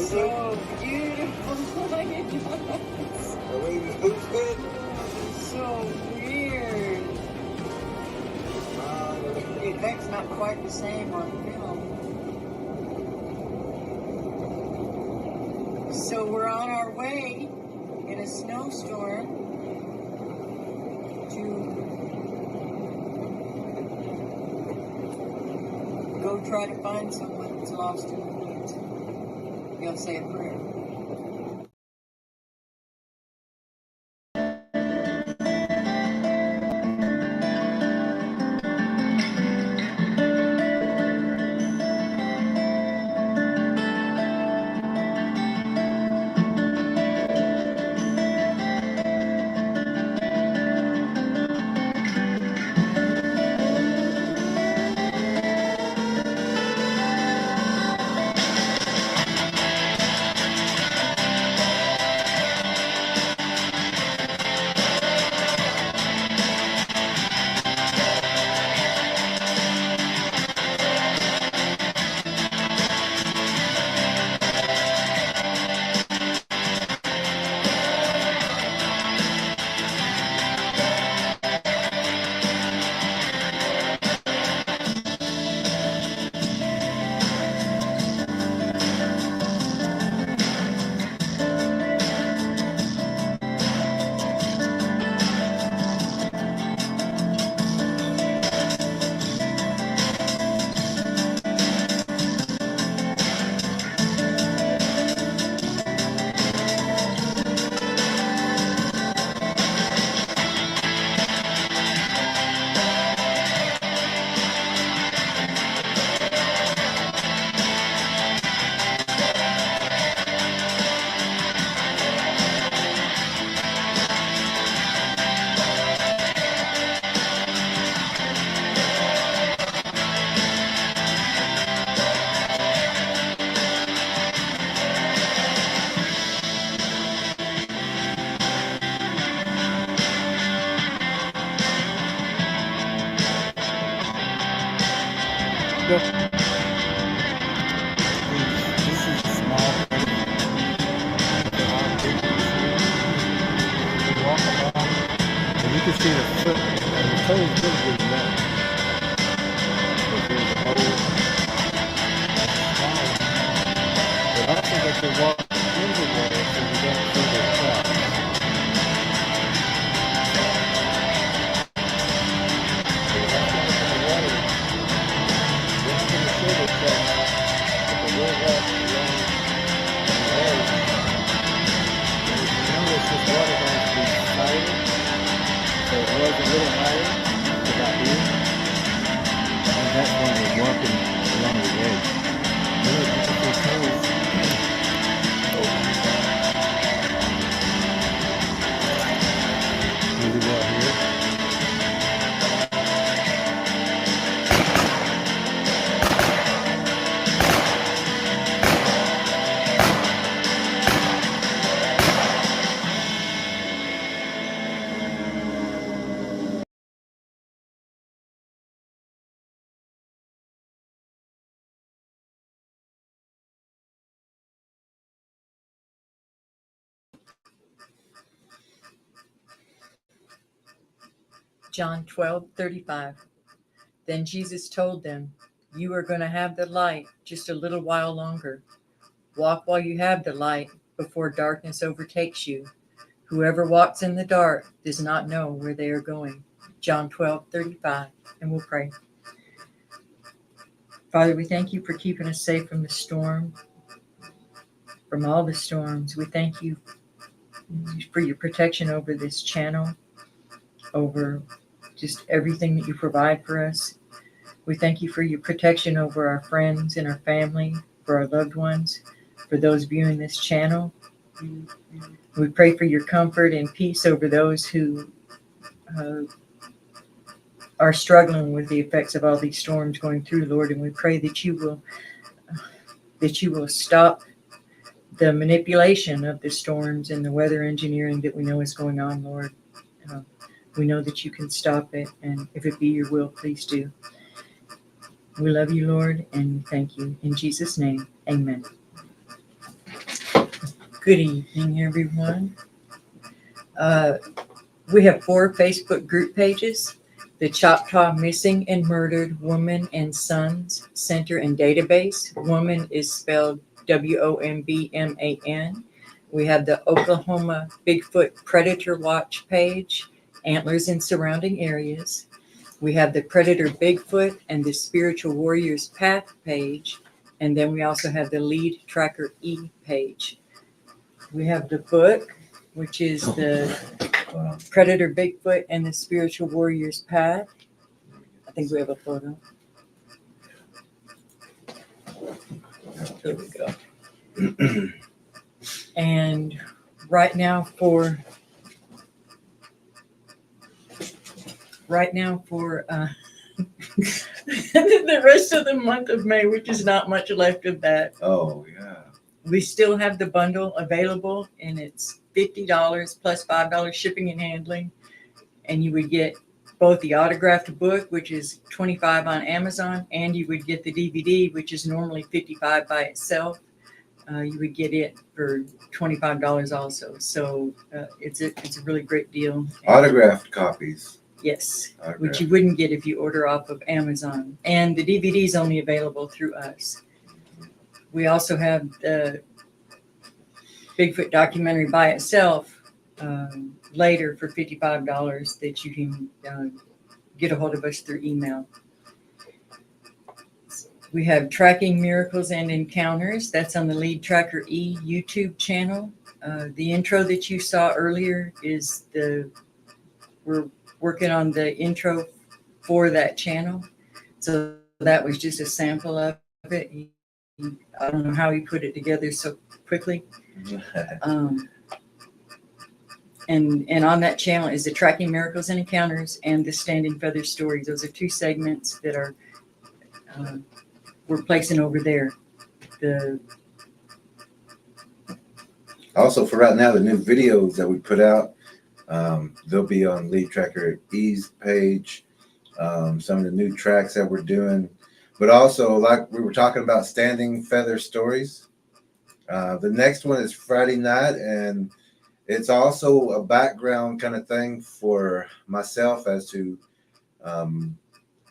So beautiful. The ladies' boots good? So weird. The effect's not quite the same on film. So we're on our way in a snowstorm to go try to find someone that's lost in the woods. You'll say a prayer. This is a small place. There are big ones here. You walk along, and you can see the foot, and the toe is really good enough. But there's a hole, small, but also that you walk in the water so you don't see the tracks. So you have to look at the water. You're not going to see the tracks, but the real walk along the road. Notice this water going to be higher, so it was a little higher, about here, and that's when we're walking along the edge. Look, you can see toes. Really well here. John 12:35. Then Jesus told them, "You are going to have the light just a little while longer. Walk while you have the light before darkness overtakes you. Whoever walks in the dark does not know where they are going." John 12:35. And we'll pray. Father, we thank you for keeping us safe from the storm, from all the storms. We thank you for your protection over this channel, over just everything that you provide for us. We thank you for your protection over our friends and our family, for our loved ones, for those viewing this channel. We pray for your comfort and peace over those who are struggling with the effects of all these storms going through, Lord. And we pray that you will stop the manipulation of the storms and the weather engineering that we know is going on, Lord. We know that you can stop it, and if it be your will, please do. We love you, Lord, and thank you. In Jesus' name, amen. Good evening, everyone. We have 4 Facebook group pages: the Choctaw Missing and Murdered Woman and Sons Center and Database. Woman is spelled WOMBMAN. We have the Oklahoma Bigfoot Predator Watch page, Antlers in Surrounding Areas. We have the Predator Bigfoot and the Spiritual Warriors Path page. And then we also have the Lead Tracker E page. We have the book, which is the Predator Bigfoot and the Spiritual Warriors Path. I think we have a photo. Here we go. And right now for the rest of the month of May, which is not much left of that. Oh, yeah. We still have the bundle available, and it's $50 plus $5 shipping and handling. And you would get both the autographed book, which is $25 on Amazon, and you would get the DVD, which is normally $55 by itself. You would get it for $25 also. So it's a really great deal. Autographed copies. Yes, Autographed. which you wouldn't get if you order off of Amazon. And the DVD is only available through us. We also have the Bigfoot documentary by itself later for $55 that you can get a hold of us through email. We have Tracking Miracles and Encounters. That's on the Lead Tracker E YouTube channel. The intro that you saw earlier is we're working on the intro for that channel. So that was just a sample of it. I don't know how he put it together so quickly. And on that channel is the Tracking Miracles and Encounters and the Standing Feather Stories. Those are 2 segments that are we're placing over there. Also, for right now, the new videos that we put out, they'll be on Lead Tracker E's page. Some of the new tracks that we're doing, but also like we were talking about Standing Feather Stories. The next one is Friday night, and it's also a background kind of thing for myself as to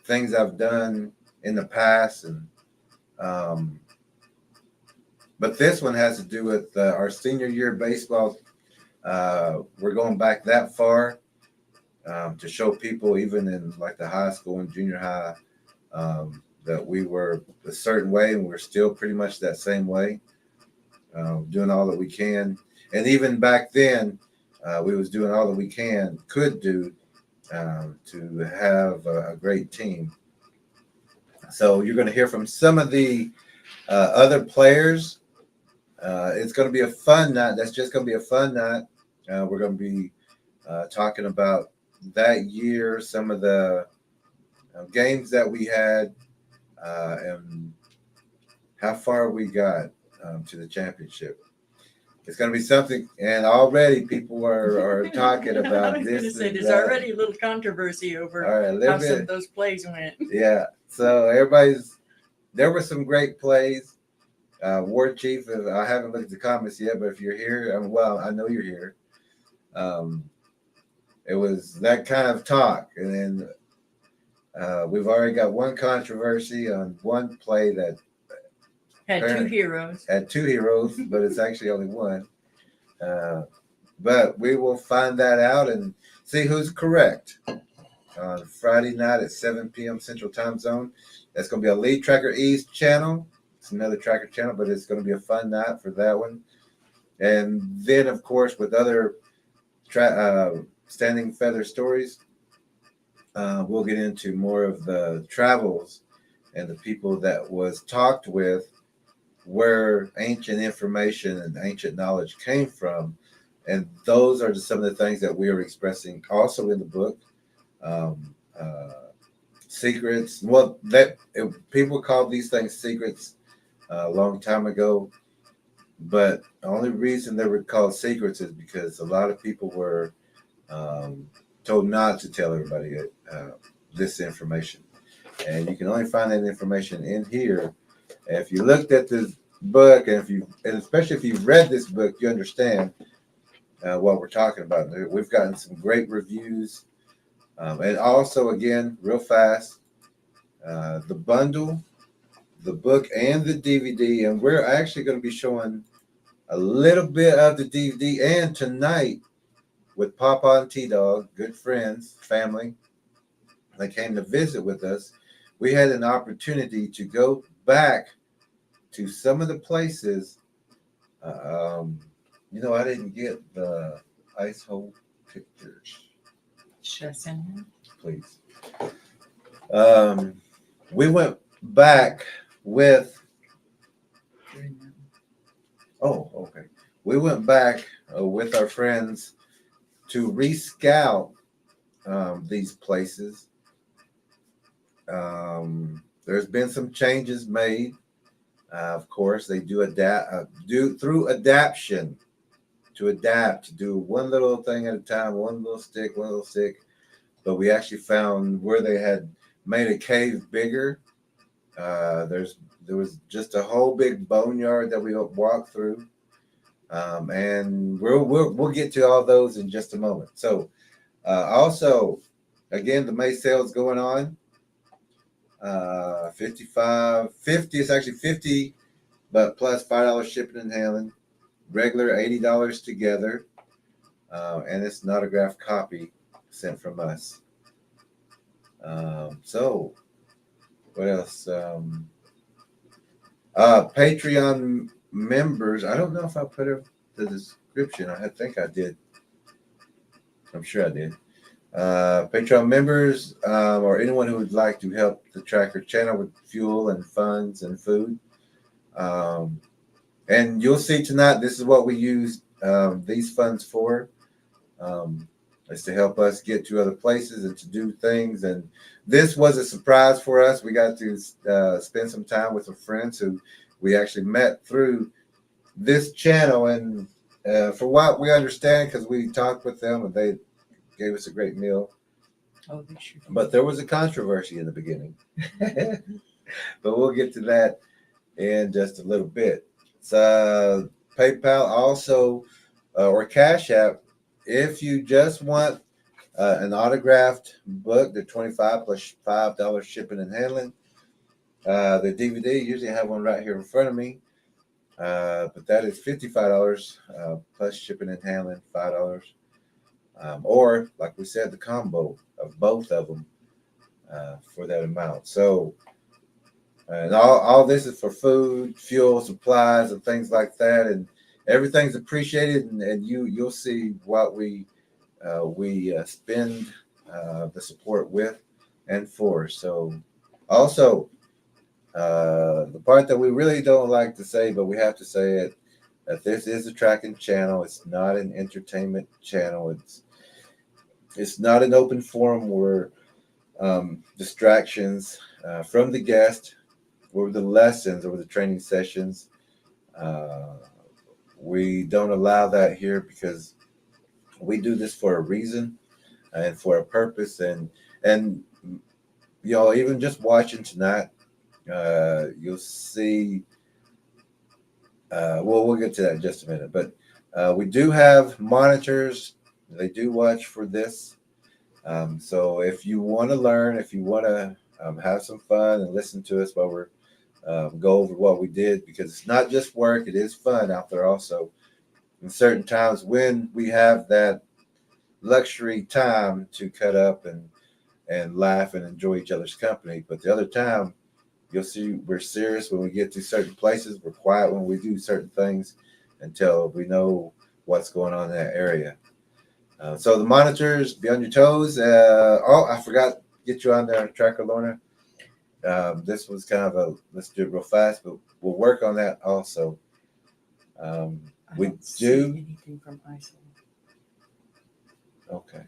things I've done in the past, and but this one has to do with our senior year baseball. We're going back that far to show people, even in like the high school and junior high, that we were a certain way, and we're still pretty much that same way, doing all that we can. And even back then, we was doing all that we could do to have a great team. So you're going to hear from some of the other players. It's going to be a fun night. That's just going to be a fun night. We're going to be talking about that year, some of the games that we had, and how far we got to the championship. It's going to be something, and already people are talking about I was this. going to say, there's already a little controversy over how some of those plays went. Yeah, so there were some great plays. War Chief, I haven't looked at the comments yet, but if you're here, well, I know you're here. It was that kind of talk, and then we've already got one controversy on one play that had 2 heroes. Had 2 heroes, but it's actually only one. But we will find that out and see who's correct on Friday night at 7 p.m. Central Time Zone. That's going to be a Lead Tracker East channel. It's another tracker channel, but it's going to be a fun night for that one. And then, of course, with other Standing Feather Stories, we'll get into more of the travels and the people that was talked with, where ancient information and ancient knowledge came from. And those are just some of the things that we are expressing also in the book. Secrets. Well, people called these things secrets a long time ago, but the only reason they were called secrets is because a lot of people were told not to tell everybody this information. And you can only find that information in here. If you looked at the book, and especially if you've read this book, you understand what we're talking about. We've gotten some great reviews, and also, again, real fast, the bundle, the book, and the DVD, and we're actually going to be showing a little bit of the DVD. And tonight, with Papa and T-Dog, good friends, family, they came to visit with us. We had an opportunity to go back to some of the places. I didn't get the ice hole pictures. Should I send him? Please. We went back with. Oh, okay. We went back with our friends to rescout these places. There's been some changes made. Of course, they do through adaptation, to adapt, to do one little thing at a time, one little stick. But we actually found where they had made a cave bigger. There was just a whole big boneyard that we walked through, and we'll get to all those in just a moment. So, also, again, the May sale is going on. 50 is actually 50, but plus $5 shipping and handling. Regular $80 together, and it's an autographed copy sent from us. So, what else? Patreon members. I don't know if I put the description. I think I did. I'm sure I did. Patreon members, or anyone who would like to help the Tracker channel with fuel and funds and food. And you'll see tonight, this is what we use these funds for. Is to help us get to other places and to do things. And this was a surprise for us. We got to spend some time with some friends who we actually met through this channel. And for what we understand, because we talked with them and they gave us a great meal. Oh, they should. But there was a controversy in the beginning. But we'll get to that in just a little bit. So PayPal also, or Cash App, if you just want an autographed book, the $25 plus $5 shipping and handling. The DVD, usually I have one right here in front of me, but that is $55 plus shipping and handling, $5. Or, like we said, the combo of both of them for that amount. So, and all this is for food, fuel, supplies, and things like that, and everything's appreciated. And you'll see what we spend the support with and for. So, also, the part that we really don't like to say, but we have to say it, that this is a tracking channel. It's not an entertainment channel. It's not an open forum where distractions from the guest or the lessons or the training sessions. We don't allow that here because we do this for a reason and for a purpose. And even just watching tonight, you'll see. We'll get to that in just a minute. But we do have monitors. They do watch for this. So if you want to learn, if you want to have some fun and listen to us while we're go over what we did, because it's not just work, it is fun out there also. In certain times when we have that luxury time to cut up and laugh and enjoy each other's company. But the other time, you'll see we're serious when we get to certain places. We're quiet when we do certain things until we know what's going on in that area. So the monitors, be on your toes. I forgot to get you on there, Tracker Lorna. This was kind of let's do it real fast, but we'll work on that also. We don't see do. anything from ISO. Okay.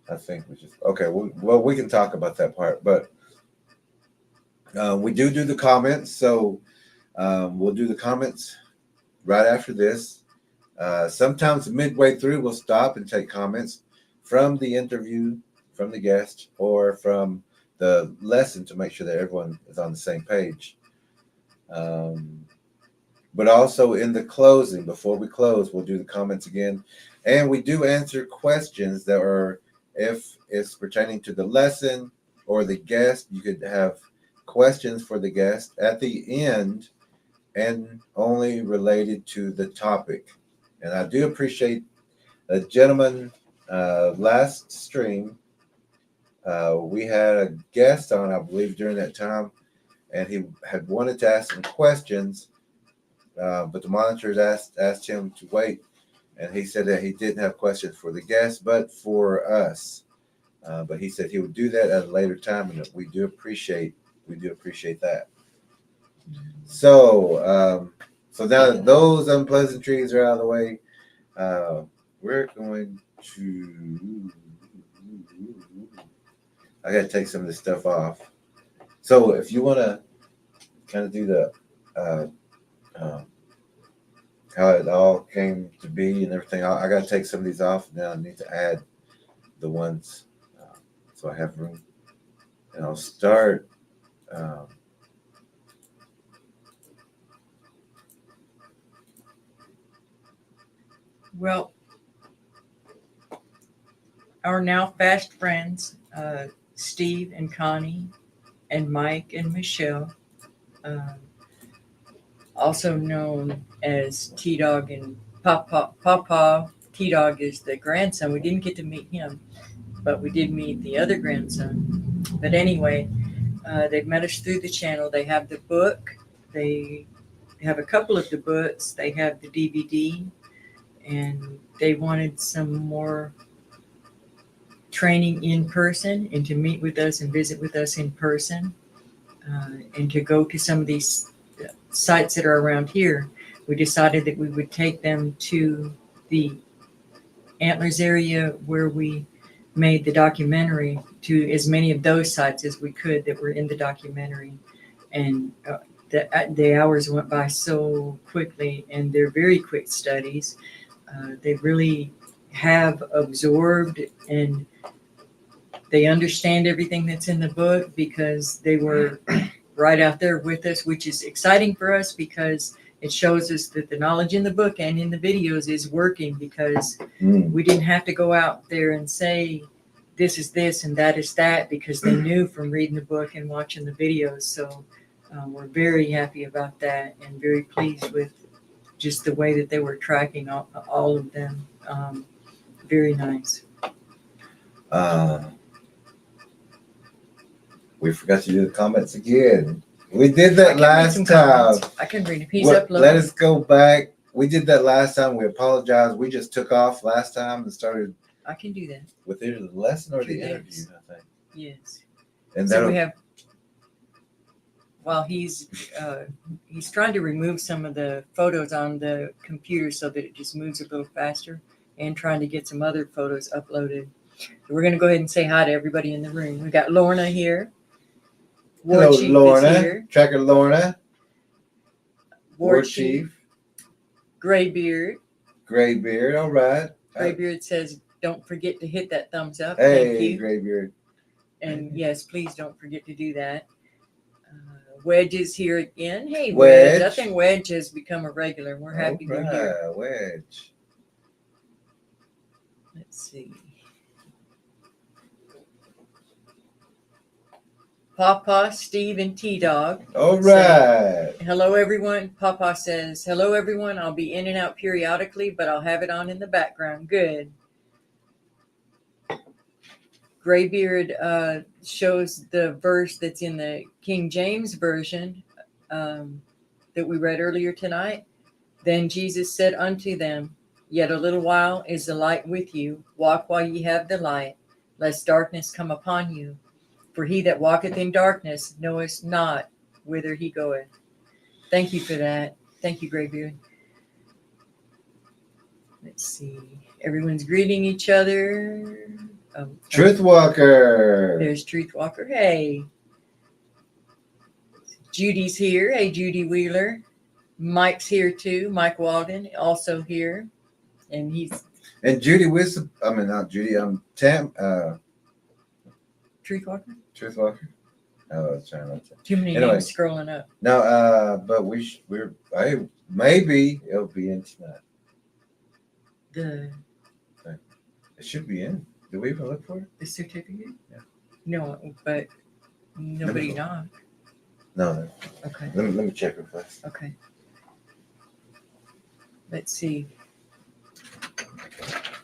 I think we just okay. Well, we can talk about that part, but we do the comments. So we'll do the comments right after this. Sometimes midway through, we'll stop and take comments from the interview, from the guest, or from the lesson to make sure that everyone is on the same page. But also in the closing, before we close, we'll do the comments again. And we do answer questions that are, if it's pertaining to the lesson or the guest, you could have questions for the guest at the end and only related to the topic. And I do appreciate a gentleman last stream. We had a guest on, I believe, during that time, and he had wanted to ask some questions, but the monitors asked him to wait, and he said that he didn't have questions for the guests, but for us. But he said he would do that at a later time, and we do appreciate that. So so now that those unpleasantries are out of the way, we're going to. I got to take some of this stuff off. So if you want to kind of do the how it all came to be and everything, I got to take some of these off, and then I need to add the ones so I have room. And I'll start. Well, our now fast friends, Steve and Connie and Mike and Michelle, also known as T-Dog and Papa. T-Dog is the grandson. We didn't get to meet him, but we did meet the other grandson. But anyway, they've met us through the channel. They have the book. They have a couple of the books. They have the DVD, and they wanted some more training in person and to meet with us and visit with us in person, and to go to some of these sites that are around here. We decided that we would take them to the Antlers area where we made the documentary, to as many of those sites as we could that were in the documentary. And the hours went by so quickly, and they're very quick studies. They really have absorbed, and they understand everything that's in the book because they were right out there with us, which is exciting for us because it shows us that the knowledge in the book and in the videos is working, because we didn't have to go out there and say this is this and that is that, because they knew from reading the book and watching the videos. So we're very happy about that and very pleased with just the way that they were tracking all of them. Very nice. We forgot to do the comments again. We did that last time. I can read a piece up. Let us go back. We did that last time. We apologize. We just took off last time and started. I can do that. With either the lesson or the interview, I think. Yes. And so we have. While he's trying to remove some of the photos on the computer so that it just moves a little faster, and trying to get some other photos uploaded. So we're going to go ahead and say hi to everybody in the room. We got Lorna here. Hello, Lorna. Tracker Lorna. War Chief. Graybeard. Graybeard, all right. Graybeard says, don't forget to hit that thumbs up. Hey, thank you. Graybeard. And yes, please don't forget to do that. Wedge is here again. Hey, Wedge. I think Wedge has become a regular. We're happy you're here. Wedge. Let's see. Papa, Steve, and T-Dog. All right. Hello, everyone. Papa says, hello, everyone. I'll be in and out periodically, but I'll have it on in the background. Good. Graybeard shows the verse that's in the King James Version that we read earlier tonight. Then Jesus said unto them, yet a little while is the light with you. Walk while ye have the light, lest darkness come upon you. For he that walketh in darkness knoweth not whither he goeth. Thank you for that. Thank you, Graybeard. Let's see. Everyone's greeting each other. Truth Walker. There's Truth Walker. Hey. Judy's here. Hey, Judy Wheeler. Mike's here too. Mike Walden also here. And Judy Wisdom. I mean, not Judy. Tam. Truth Walker. Truth Walker. Oh, it's trying not to. Too many Anyway. names scrolling up. No, but maybe it'll be in tonight. It should be in. Did we even look for it? The certificate? Yeah. No, but nobody Never. knocked. No. Okay. Let me check real fast. Okay. Let's see.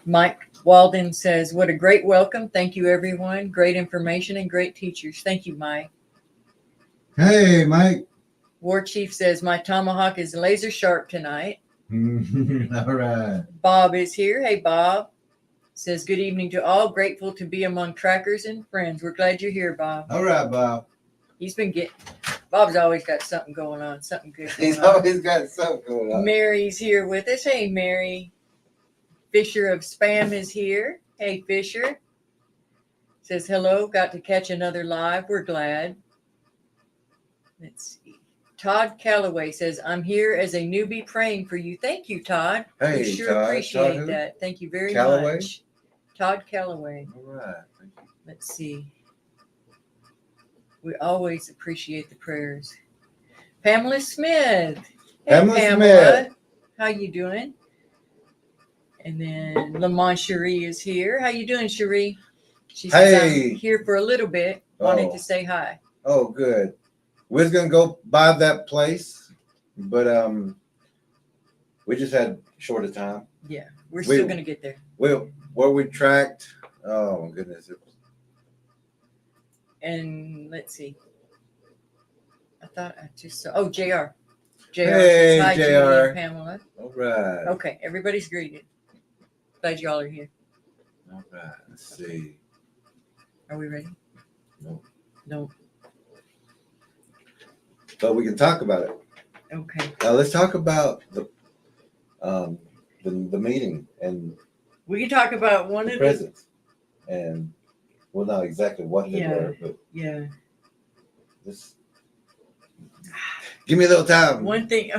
Mike Walden says, what a great welcome. Thank you, everyone. Great information and great teachers. Thank you, Mike. Hey, Mike. War Chief says, my tomahawk is laser sharp tonight. All right. Bob is here. Hey, Bob. Says, good evening to all. Grateful to be among trackers and friends. We're glad you're here, Bob. All right, Bob. Bob's always got something going on, something good going He's on. always got something going on. Mary's here with us. Hey, Mary. Fisher of Spam is here. Hey, Fisher. Says, hello. Got to catch another live. We're glad. Let's see. Todd Calloway says, I'm here as a newbie praying for you. Thank you, Todd. Hey, we sure Todd. appreciate Todd who? that. Thank you very Calloway? much. Todd Calloway. All right. Thank you. Let's see. We always appreciate the prayers. Pamela Smith. Hey, Pamela Pamela. Smith. How you doing? And then Lamont Cherie is here. How you doing, Cherie? She says, Hey. I'm here for a little bit. Wanted Oh. to say hi. Oh, good. We was gonna go by that place, but we just had short of time. Yeah, we're still going to get there. Well, where we tracked. Oh my goodness. And let's see. I thought I just saw. Oh, JR. JR Hey, says hi, Julie JR. and Pamela. All right. Okay, everybody's greeted. Glad y'all are here. All right. Let's see. Are we ready? No. No. But we can talk about it. Okay. Let's talk about the meeting and We can talk about one the of presents, and well, not exactly what they Yeah. were, but Yeah. just give me a little time. One thing.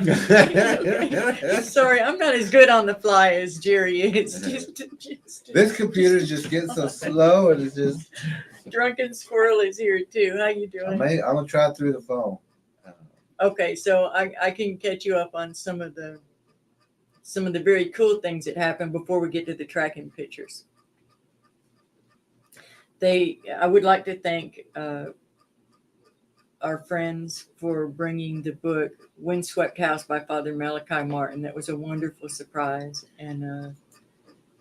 Sorry, I'm not as good on the fly as Jerry is. This computer just gets so slow, and it's just. Drunken Squirrel is here too. How you doing? I'm gonna try through the phone. Okay, so I can catch you up on some of the very cool things that happened before we get to the tracking pictures. I would like to thank our friends for bringing the book Windswept House by Father Malachi Martin. That was a wonderful surprise and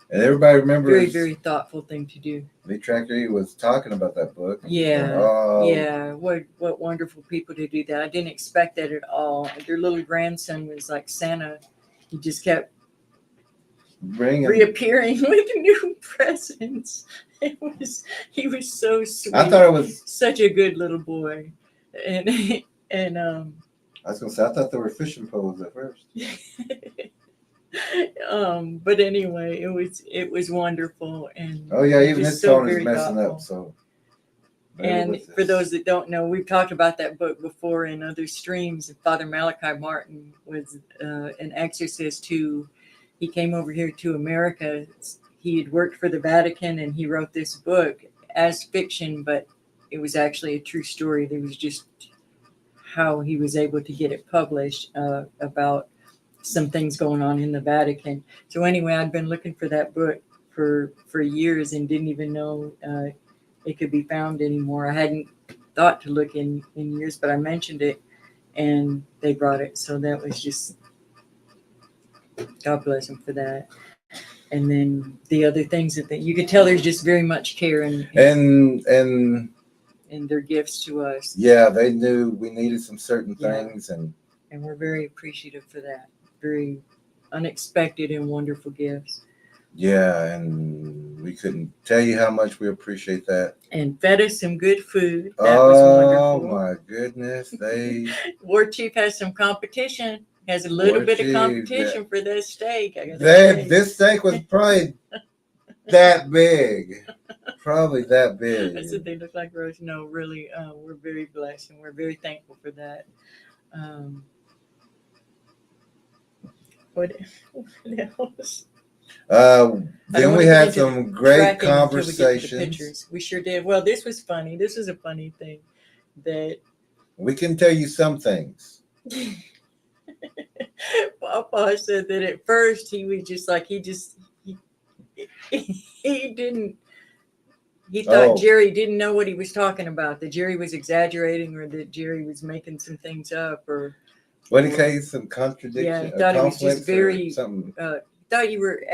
And everybody remembers very, very thoughtful thing to do. Lee Tracker was talking about that book. Yeah, Oh, yeah. What wonderful people to do that. I didn't expect that at all. Their little grandson was like Santa. He just kept bringing. reappearing with new presents. He was so sweet. I thought it was. Such a good little boy. And I was gonna say I thought they were fishing poles at first. but anyway, it was wonderful. And Oh yeah, he even was his so phone is very messing thoughtful. up. So. And for those that don't know, we've talked about that book before in other streams. Father Malachi Martin was an exorcist who he came over here to America. He had worked for the Vatican and he wrote this book as fiction, but it was actually a true story. There was just how he was able to get it published about some things going on in the Vatican. So anyway, I'd been looking for that book for years and didn't even know it could be found anymore. I hadn't thought to look in years, but I mentioned it and they brought it. So that was just, God bless them for that. And then the other things that you could tell there's just very much care in their gifts to us. Yeah, they knew we needed some certain Yeah. things, and we're very appreciative for that. Very unexpected and wonderful gifts. yeah, and we couldn't tell you how much we appreciate that. And fed us some good food. That was wonderful. Oh my goodness, they. War Chief has some competition. Has a little War bit of Chief, competition for that steak. I gotta say. This steak was probably that big. Probably that big. I said they look like roast. No, really, we're very blessed and we're very thankful for that. What else? Then we had some great conversations. We sure did. Well, this was funny. This was a funny thing. that We can tell you some things. Papa said that at first he was just like he didn't. He thought Oh. Jerry didn't know what he was talking about. That Jerry was exaggerating, or that Jerry was making some things up, or What did he call you? Some contradiction? yeah, he thought he was just conflicts or very. something. Thought you were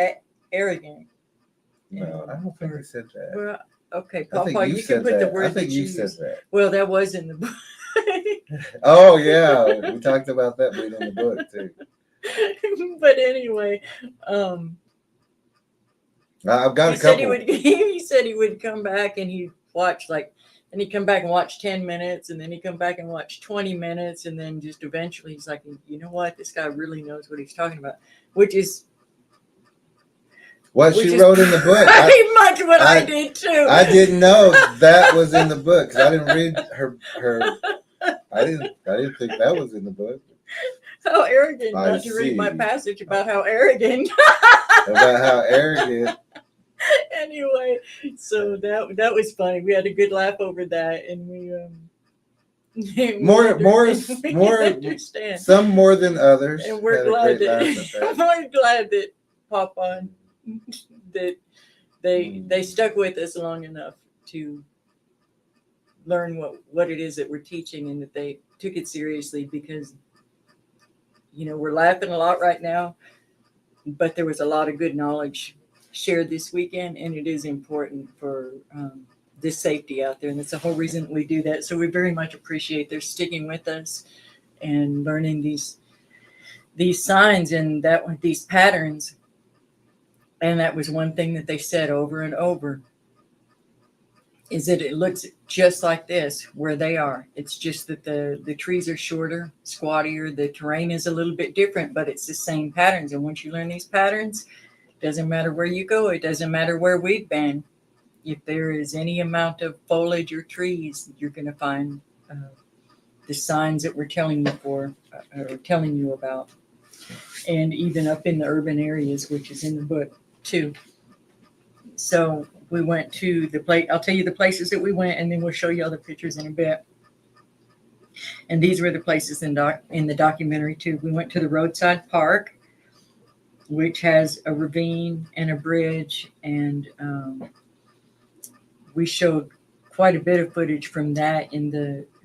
arrogant. No, I don't think he said that. Well, okay, I think Papa, you you said can put the that. word I think that you you said used. that. Well, that was in the book. Oh yeah, we talked about that being in the book too. But anyway, I've got he a said he couple. would. He said he would come back and he'd watch and he'd come back and watch 10 minutes, and then he'd come back and watch 20 minutes, and then just eventually he's like, you know what, this guy really knows what he's talking about, which is What she wrote in the book. Pretty much what I did too. I didn't know that was in the book because I didn't read her. I didn't think that was in the book. How arrogant I not to read my see. passage about how arrogant. About how arrogant. Anyway, so that was funny. We had a good laugh over that, and we More, understand. some more than others. And we're had a glad great laugh that at that. we're glad that Papa that they stuck with us long enough to learn what it is that we're teaching, and that they took it seriously, because we're laughing a lot right now, but there was a lot of good knowledge shared this weekend, and it is important for this safety out there, and that's the whole reason we do that. So we very much appreciate their sticking with us and learning these signs and these patterns. And that was one thing that they said over and over, is that it looks just like this where they are. It's just that the trees are shorter, squattier, the terrain is a little bit different, but it's the same patterns. And once you learn these patterns, it doesn't matter where you go, it doesn't matter where we've been. If there is any amount of foliage or trees, you're going to find the signs that we're telling you about. And even up in the urban areas, which is in the book too. So we went to the place. I'll tell you the places that we went, and then we'll show you all the pictures in a bit. And these were the places in the documentary too. We went to the roadside park, which has a ravine and a bridge, and we showed quite a bit of footage from that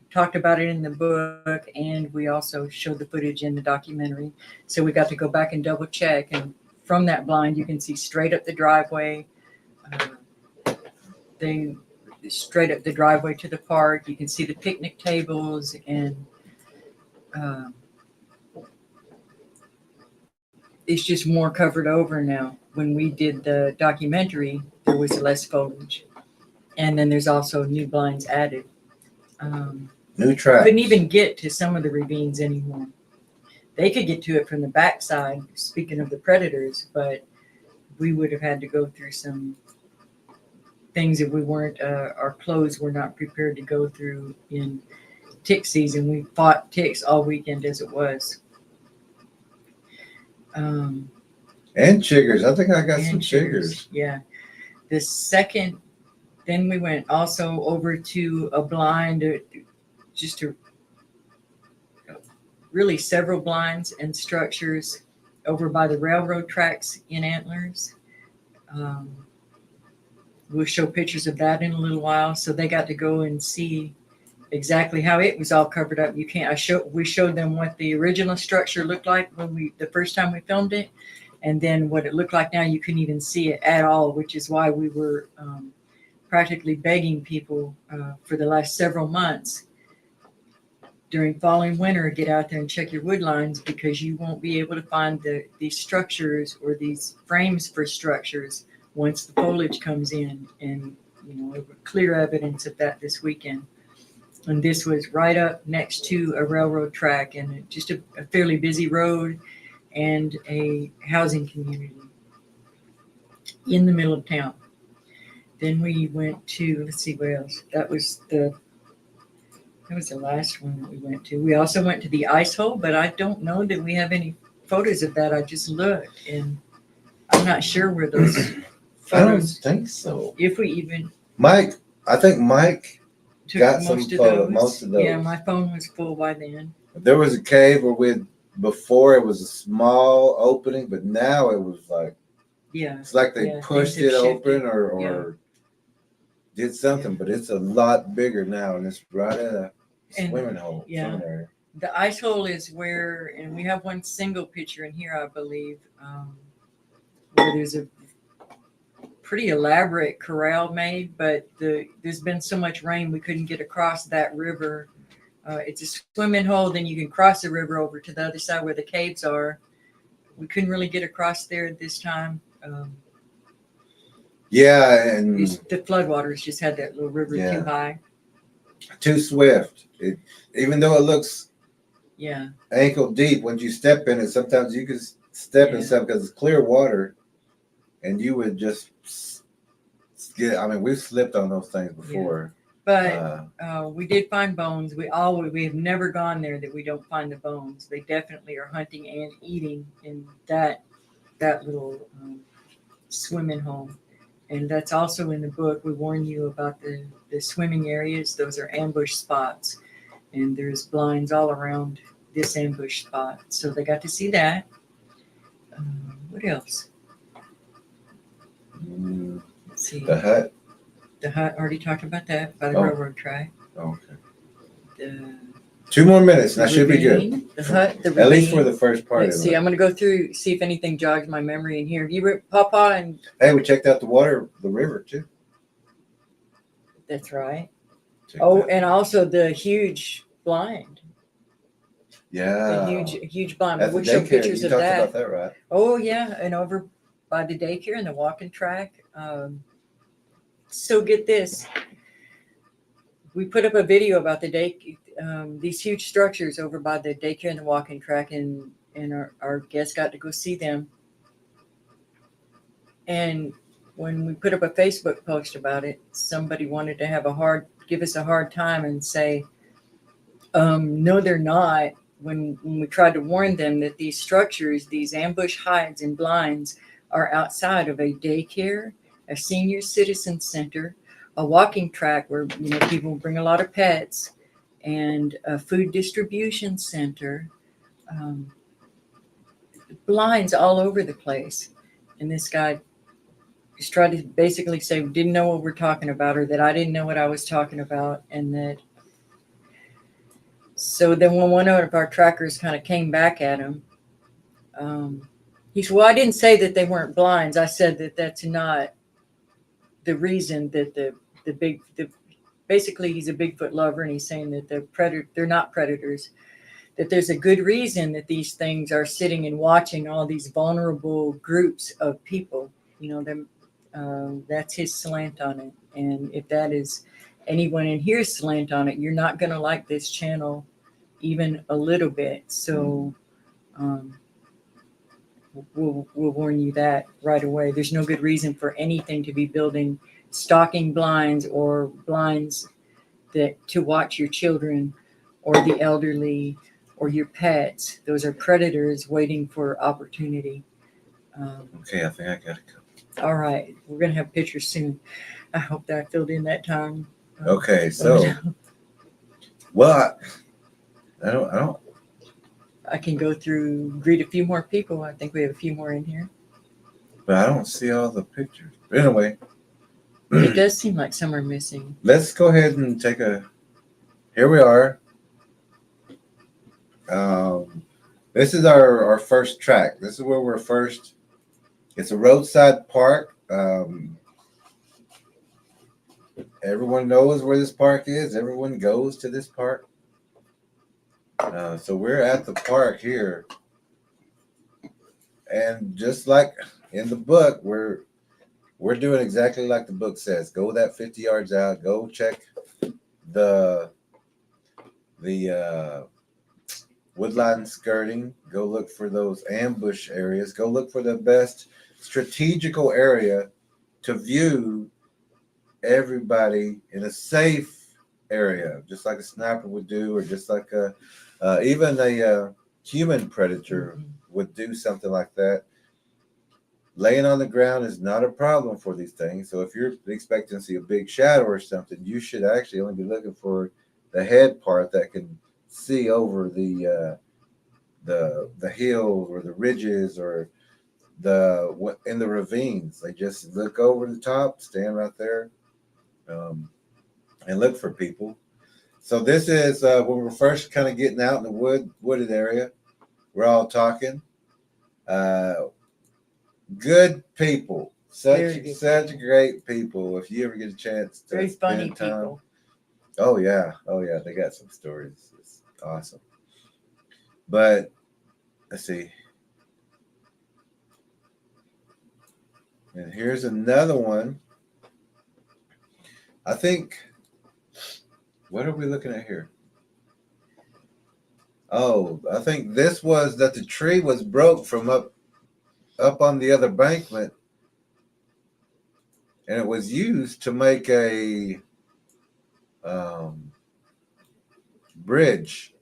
talked about it in the book, and we also showed the footage in the documentary. So we got to go back and double check, and from that blind you can see straight up the driveway. Straight up the driveway to the park. You can see the picnic tables, and it's just more covered over now. When we did the documentary, there was less foliage, and then there's also new blinds added. New track. Couldn't even get to some of the ravines anymore. They could get to it from the backside, speaking of the predators, but we would have had to go through some things that we weren't, our clothes were not prepared to go through in tick season. We fought ticks all weekend as it was. And chiggers. I think I got some chiggers. Yeah. The second, then we went also over to a blind, really several blinds and structures over by the railroad tracks in Antlers. We'll show pictures of that in a little while. So they got to go and see exactly how it was all covered up. We showed them what the original structure looked like the first time we filmed it, and then what it looked like now. You couldn't even see it at all, which is why we were practically begging people for the last several months during fall and winter, get out there and check your wood lines, because you won't be able to find these structures or these frames for structures once the foliage comes in. And clear evidence of that this weekend. And this was right up next to a railroad track, and just a fairly busy road and a housing community in the middle of town. Then we went to, let's see what else. That was the last one that we went to. We also went to the ice hole, but I don't know that we have any photos of that. I just looked, and I'm not sure where those I don't photos, think so. if we even. I think Mike took got some most of photo, those. most of those. Yeah, my phone was full by then. There was a cave where before it was a small opening, but now it was like, Yeah. it's like they Yeah, pushed things it have open shifted. or did something, but it's a lot bigger now, and it's right at a And- swimming hole. yeah. Swimming area. The ice hole is where, and we have one single picture in here, I believe, where there's a pretty elaborate corral made, but there's been so much rain we couldn't get across that river. It's a swimming hole, then you can cross the river over to the other side where the caves are. We couldn't really get across there this time. Yeah, and The floodwaters just had that little river Yeah. too high. too swift. Even though it looks Yeah. ankle deep, once you step in it, sometimes you can step in stuff because it's clear water, and you would just get. I mean, we've slipped on those things before. But we did find bones. We have never gone there that we don't find the bones. They definitely are hunting and eating in that little swimming hole. And that's also in the book. We warn you about the swimming areas. Those are ambush spots. And there's blinds all around this ambush spot. So they got to see that. What else? Let's see. The hut. The hut, already talked about that, by the Oh. railroad track. Okay. The 2 more minutes, and that should be good. ravine, the hut, the At least for ravine. the first part Let's of see, it. I'm going to go through, see if anything jogs my memory in here. Have you, Papa, and Hey, we checked out the river too. that's right. Checked Oh, out- and also the huge blind. yeah, The huge blind. That's We'll the show daycare. pictures You of talked that. about that, right? Oh, yeah, and over by the daycare and the walking track. So get this. We put up a video about the these huge structures over by the daycare and the walking track, and our guests got to go see them. And when we put up a Facebook post about it, somebody wanted to give us a hard time and say, no, they're not. When we tried to warn them that these structures, these ambush hides and blinds, are outside of a daycare, a senior citizen center, a walking track where people bring a lot of pets, and a food distribution center, blinds all over the place. And this guy just tried to basically say we didn't know what we're talking about, or that I didn't know what I was talking about, and that. So then when one of our trackers kind of came back at him, he said, well, I didn't say that they weren't blinds. I said that that's not the reason that basically he's a Bigfoot lover, and he's saying that they're not predators, that there's a good reason that these things are sitting and watching all these vulnerable groups of people. That's his slant on it. And if that is anyone in here's slant on it, you're not going to like this channel even a little bit. So we'll warn you that right away. There's no good reason for anything to be building stocking blinds or blinds to watch your children or the elderly or your pets. Those are predators waiting for opportunity. Okay, I think I got it. All right, we're gonna have pictures soon. I hope that I filled in that time. Okay, so well, I don't. I can go through, greet a few more people. I think we have a few more in here. But I don't see all the pictures. But anyway, It does seem like some are missing. let's go ahead and here we are. This is our first track. This is where we're first. It's a roadside park. Everyone knows where this park is. Everyone goes to this park. So we're at the park here. And just like in the book, we're doing exactly like the book says. Go that 50 yards out. Go check the woodline skirting. Go look for those ambush areas. Go look for the best strategical area to view everybody in a safe area, just like a sniper would do, or just like even a human predator would do something like that. laying on the ground is not a problem for these things. So if you're expecting to see a big shadow or something, you should actually only be looking for the head part that can see over the hills or the ridges or in the ravines. They just look over the top, stand right there, and look for people. So this is when we're first kind of getting out in the wooded area. We're all talking. Good people. Such great people. If you ever get a chance to Very funny spend time. people. Oh yeah. They got some stories. It's awesome. But let's see. And here's another one. I think. What are we looking at here? Oh, I think this was that the tree was broke from up on the other bankment, and it was used to make a bridge.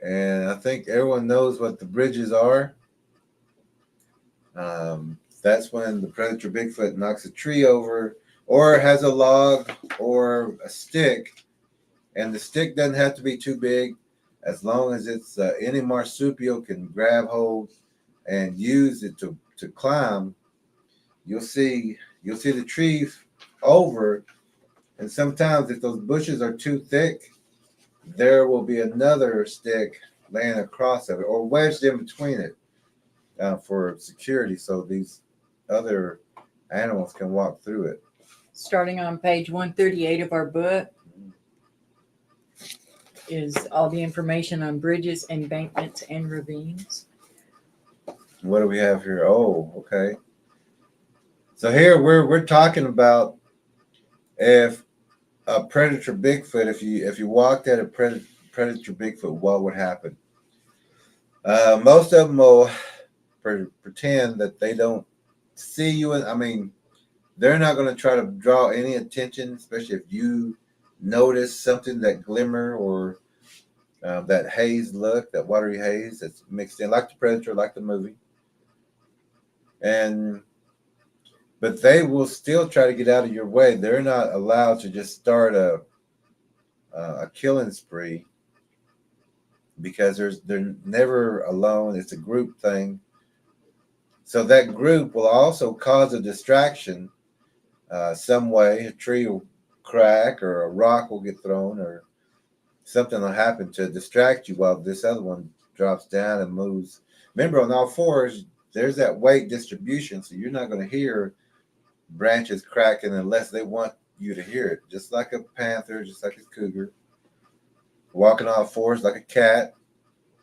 And I think everyone knows what the bridges are. That's when the predator Bigfoot knocks a tree over, or has a log or a stick, and the stick doesn't have to be too big, as long as it's any marsupial can grab hold and use it to climb. You'll see the tree over, and sometimes if those bushes are too thick, there will be another stick laying across of it or wedged in between it for security, so these other animals can walk through it. Starting on page 138 of our book is all the information on bridges, embankments, and ravines. What do we have here? Oh, okay. So here we're talking about if a predator Bigfoot, if you walked at a predator Bigfoot, what would happen? Most of them will pretend that they don't see you. I mean, they're not going to try to draw any attention, especially if you notice something, that glimmer or that haze look, that watery haze that's mixed in, like the predator, like the movie. But they will still try to get out of your way. They're not allowed to just start a killing spree, because they're never alone. It's a group thing. So that group will also cause a distraction some way. A tree will crack, or a rock will get thrown, or something will happen to distract you while this other one drops down and moves. Remember, on all fours, there's that weight distribution, so you're not going to hear branches cracking unless they want you to hear it. Just like a panther, just like a cougar. Walking on all fours like a cat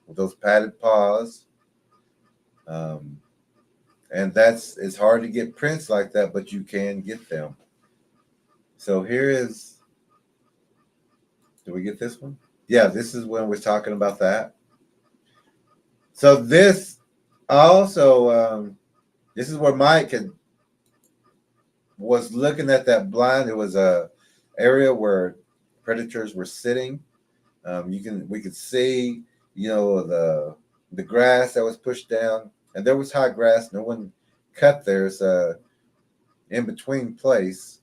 with those padded paws. And it's hard to get prints like that, but you can get them. So here is, do we get this one? Yeah, this is when we're talking about that. So this also, this is where Mike was looking at that blind. It was a area where predators were sitting. We could see, the grass that was pushed down, and there was high grass. No one cut there. It's a in between place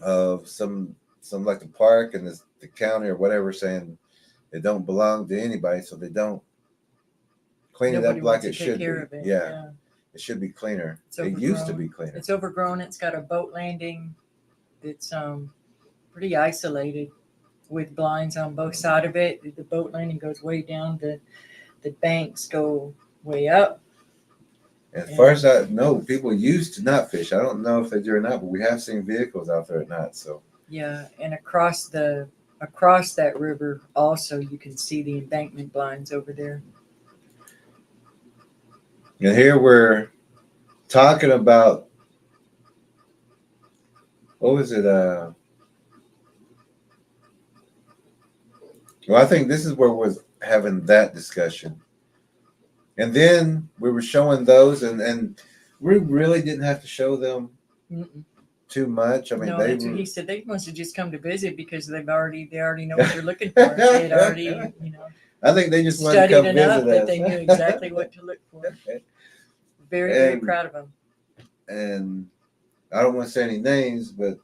of some like the park and the county or whatever, saying it don't belong to anybody, so they don't clean it up like it should be. Yeah. It should be cleaner. It used to be cleaner. It's overgrown. It's got a boat landing. It's pretty isolated with blinds on both sides of it. The boat landing goes way down. The banks go way up. As far as I know, people used to not fish. I don't know if they do or not, but we have seen vehicles out there at night. So yeah, and across that river also you can see the embankment blinds over there. And here we're talking about, what was it? Well, I think this is where we're having that discussion. And then we were showing those, and we really didn't have to show them too much. I mean, that's what he said. They must have just come to visit because they already know what they're looking for. They had already, I think they just wanted to come visit us. That they knew exactly what to look for. Very, very And- proud of them. And I don't want to say any names, but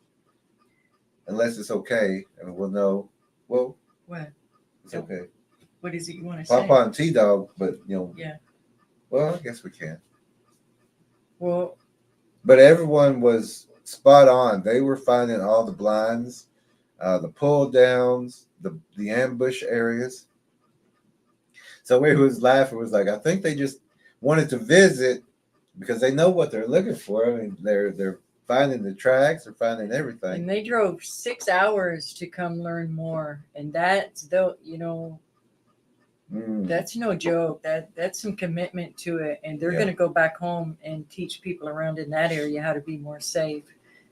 unless it's okay, and we'll know. Well, What? it's okay. What is it you want to say? Papa and T Dog, but Yeah. Well, I guess we can. Well, But everyone was spot on. They were finding all the blinds, the pull downs, the ambush areas. So we was laughing. It was like, I think they just wanted to visit because they know what they're looking for. I mean, they're finding the tracks, they're finding everything. and they drove 6 hours to come learn more, and that's that's no joke. That's some commitment to it, and they're Yeah. going to go back home and teach people around in that area how to be more safe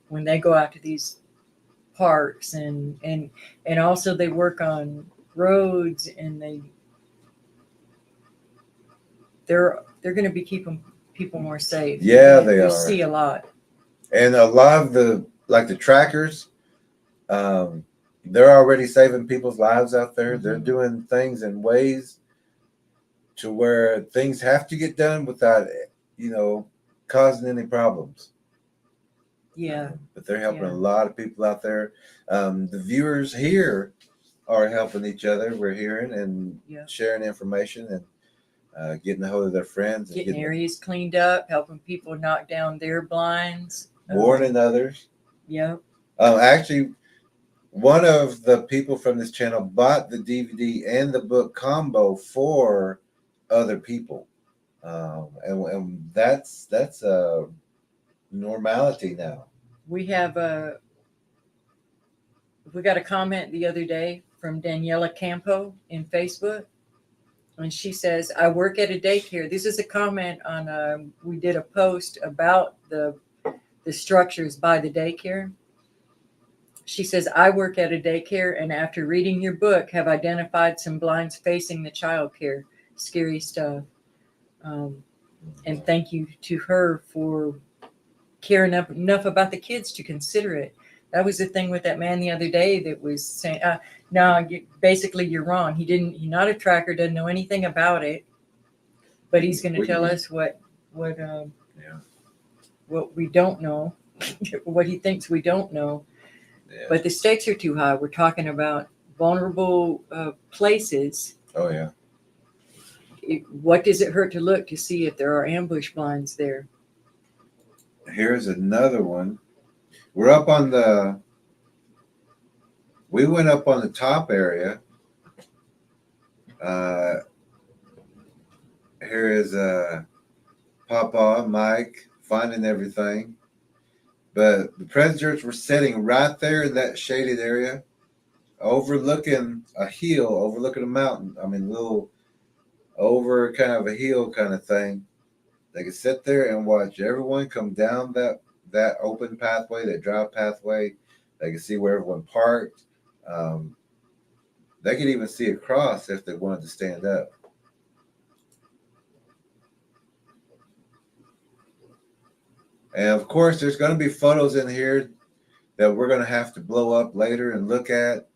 when they go out to these parks, and also they work on roads, and they're going to be keeping people more safe. Yeah, they we are. see a lot. And a lot of the trackers, they're already saving people's lives out there. They're Mhm. doing things in ways to where things have to get done without, causing any problems. Yeah. But they're helping Yeah. a lot of people out there. The viewers here are helping each other. We're hearing and Yeah. sharing information and getting a hold of their friends and Getting areas cleaned up, helping people knock down their blinds. warning others. Yeah. Actually, one of the people from this channel bought the DVD and the book combo for other people, and that's a normality now. We have we got a comment the other day from Daniela Campo in Facebook, and she says, "I work at a daycare." This is a comment on we did a post about the structures by the daycare. She says, "I work at a daycare, and after reading your book, have identified some blinds facing the childcare. Scary stuff." And thank you to her for caring enough about the kids to consider it. That was the thing with that man the other day that was saying, "No, basically you're wrong. He's not a tracker, doesn't know anything about it, but he's going to tell us what we don't know, what he thinks we don't know." Yeah. But the stakes are too high. We're talking about vulnerable places. Oh yeah. What does it hurt to look to see if there are ambush blinds there? Here's another one. We went up on the top area. Here is Papa, Mike, finding everything. But the predators were sitting right there in that shaded area, overlooking a hill, overlooking a mountain. I mean, little over kind of a hill kind of thing. They could sit there and watch everyone come down that open pathway, that drive pathway. They could see where everyone parked. They could even see across if they wanted to stand up. And of course, there's going to be photos in here that we're going to have to blow up later and look at.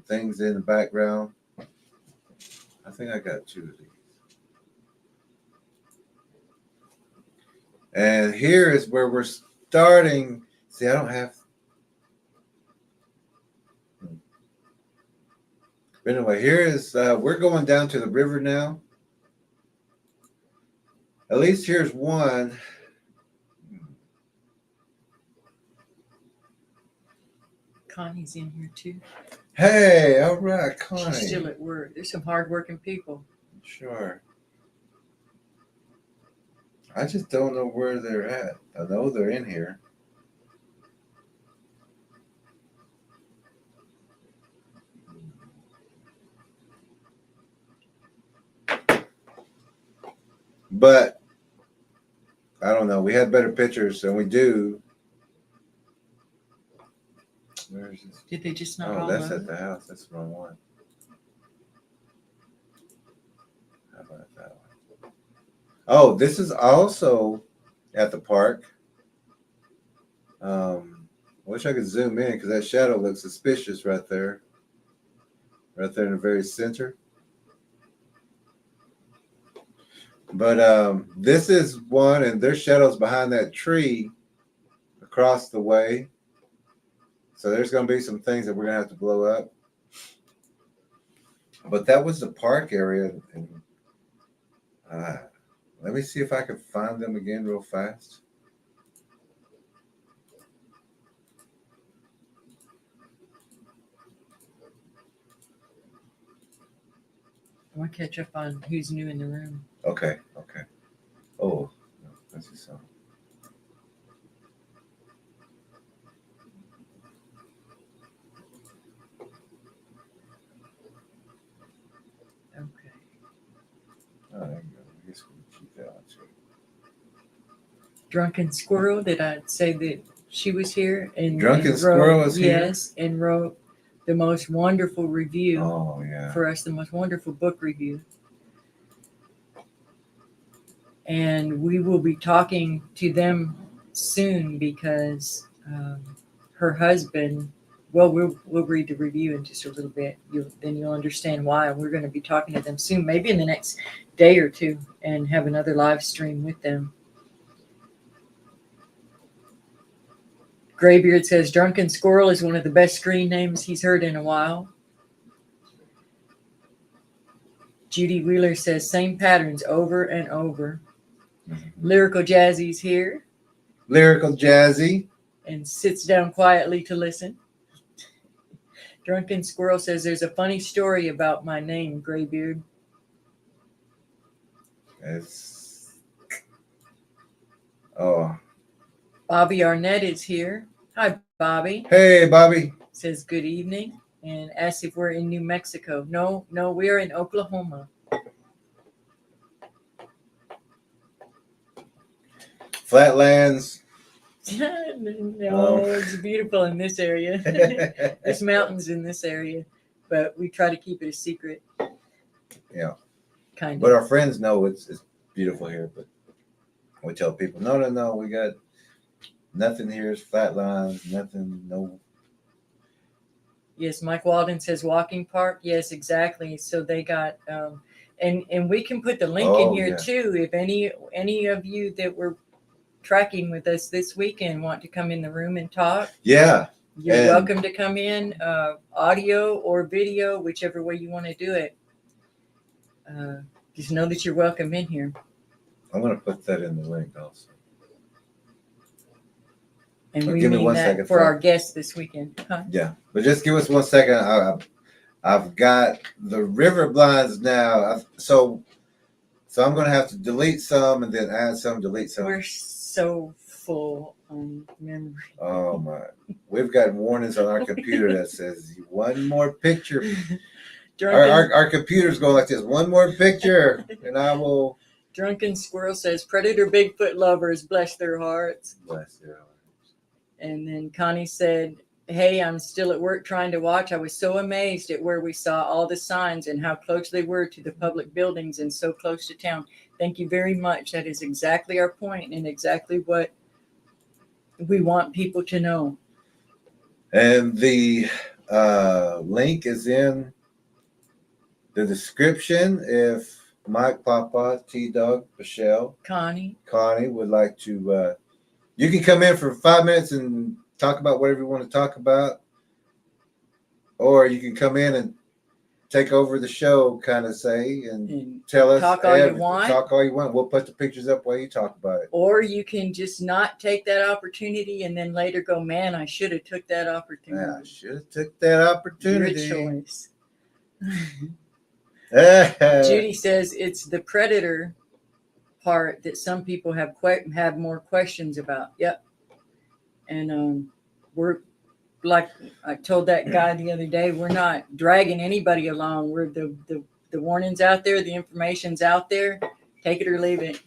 Things in the background. I think I got 2 of these. And here is where we're starting. See, I don't have. But anyway, here is, we're going down to the river now. At least here's one. Connie's in here too. Hey, all right, Connie. She's still at work. There's some hardworking people. Sure. I just don't know where they're at. I know they're in here. But I don't know. We had better pictures than we do. Where is this? Did they just not Oh, all that's run? at the house. That's the wrong one. How about that one? Oh, this is also at the park. I wish I could zoom in because that shadow looks suspicious right there. Right there in the very center. But this is one, and there's shadows behind that tree across the way. So there's going to be some things that we're going to have to blow up. But that was the park area. And let me see if I can find them again real fast. I want to catch up on who's new in the room. Okay. Oh, let's see something. Okay. Oh, there you go. I guess we'll keep that one too. Drunken Squirrel, did I say that she was here? And Drunken wrote, Squirrel is here? Yes, and wrote the most wonderful review Oh, yeah. for us, the most wonderful book review. And we will be talking to them soon because her husband, well, we'll read the review in just a little bit. Then you'll understand why. We're going to be talking to them soon, maybe in the next day or two, and have another live stream with them. Graybeard says Drunken Squirrel is one of the best screen names he's heard in a while. Judy Wheeler says same patterns over and over. Mm-hmm. Lyrical Jazzy's here Lyrical Jazzy. and sits down quietly to listen. Drunken Squirrel says there's a funny story about my name, Graybeard. Oh. Bobby Arnett is here. Hi, Bobby. Hey, Bobby. Says good evening and asks if we're in New Mexico. No, we are in Oklahoma. Flatlands. No, it's beautiful in this area. There's mountains in this area, but we try to keep it a secret. Yeah. Kind of. But our friends know it's beautiful here, but we tell people, no, we got nothing here. It's flatlines, nothing, no. Yes, Mike Walden says walking park. Yes, exactly. So they got, and we can put the link in here too. If any of you that were tracking with us this weekend want to come in the room and talk, yeah, you're welcome to come in, audio or video, whichever way you want to do it. Just know that you're welcome in here. I'm going to put that in the link also. And we mean that for our guests this weekend. Huh? Yeah, but just give us 1 second. I've got the river blinds now. So I'm going to have to delete some and then add some, delete some. We're so full on memory. Oh, my. We've got warnings on our computer that says one more picture. Our computer's going like this. One more picture and I will. Drunken Squirrel says, Predator Bigfoot lovers, bless their hearts. Bless their hearts. And then Connie said, hey, I'm still at work trying to watch. I was so amazed at where we saw all the signs and how close they were to the public buildings and so close to town. Thank you very much. That is exactly our point and exactly what we want people to know. And the link is in the description. If Mike, Papa, T-Dog, Michelle, Connie would like to, you can come in for 5 minutes and talk about whatever you want to talk about. Or you can come in and take over the show, kind of say, and tell us. Talk all you want. Talk all you want. We'll put the pictures up while you talk about it. Or you can just not take that opportunity and then later go, man, I should have took that opportunity. Man, I should have took that opportunity. Your choice. Judy says it's the predator part that some people have more questions about. Yep. And we're, like I told that guy the other day, we're not dragging anybody along. We're the warning's out there, the information's out there. Take it or leave it.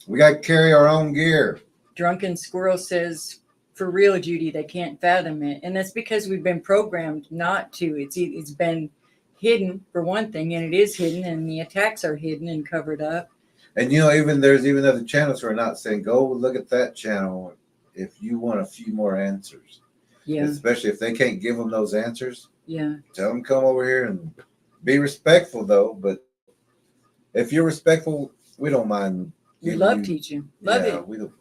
We got to carry our own gear. Drunken Squirrel says, for real, Judy, they can't fathom it. And that's because we've been programmed not to. It's been hidden, for one thing, and it is hidden, and the attacks are hidden and covered up. And there's even other channels who are not saying, go look at that channel if you want a few more answers. Yeah. Especially if they can't give them those answers. Yeah. Tell them come over here and be respectful though, but if you're respectful, we don't mind. We giving love you- teaching. Love yeah, it. we don't.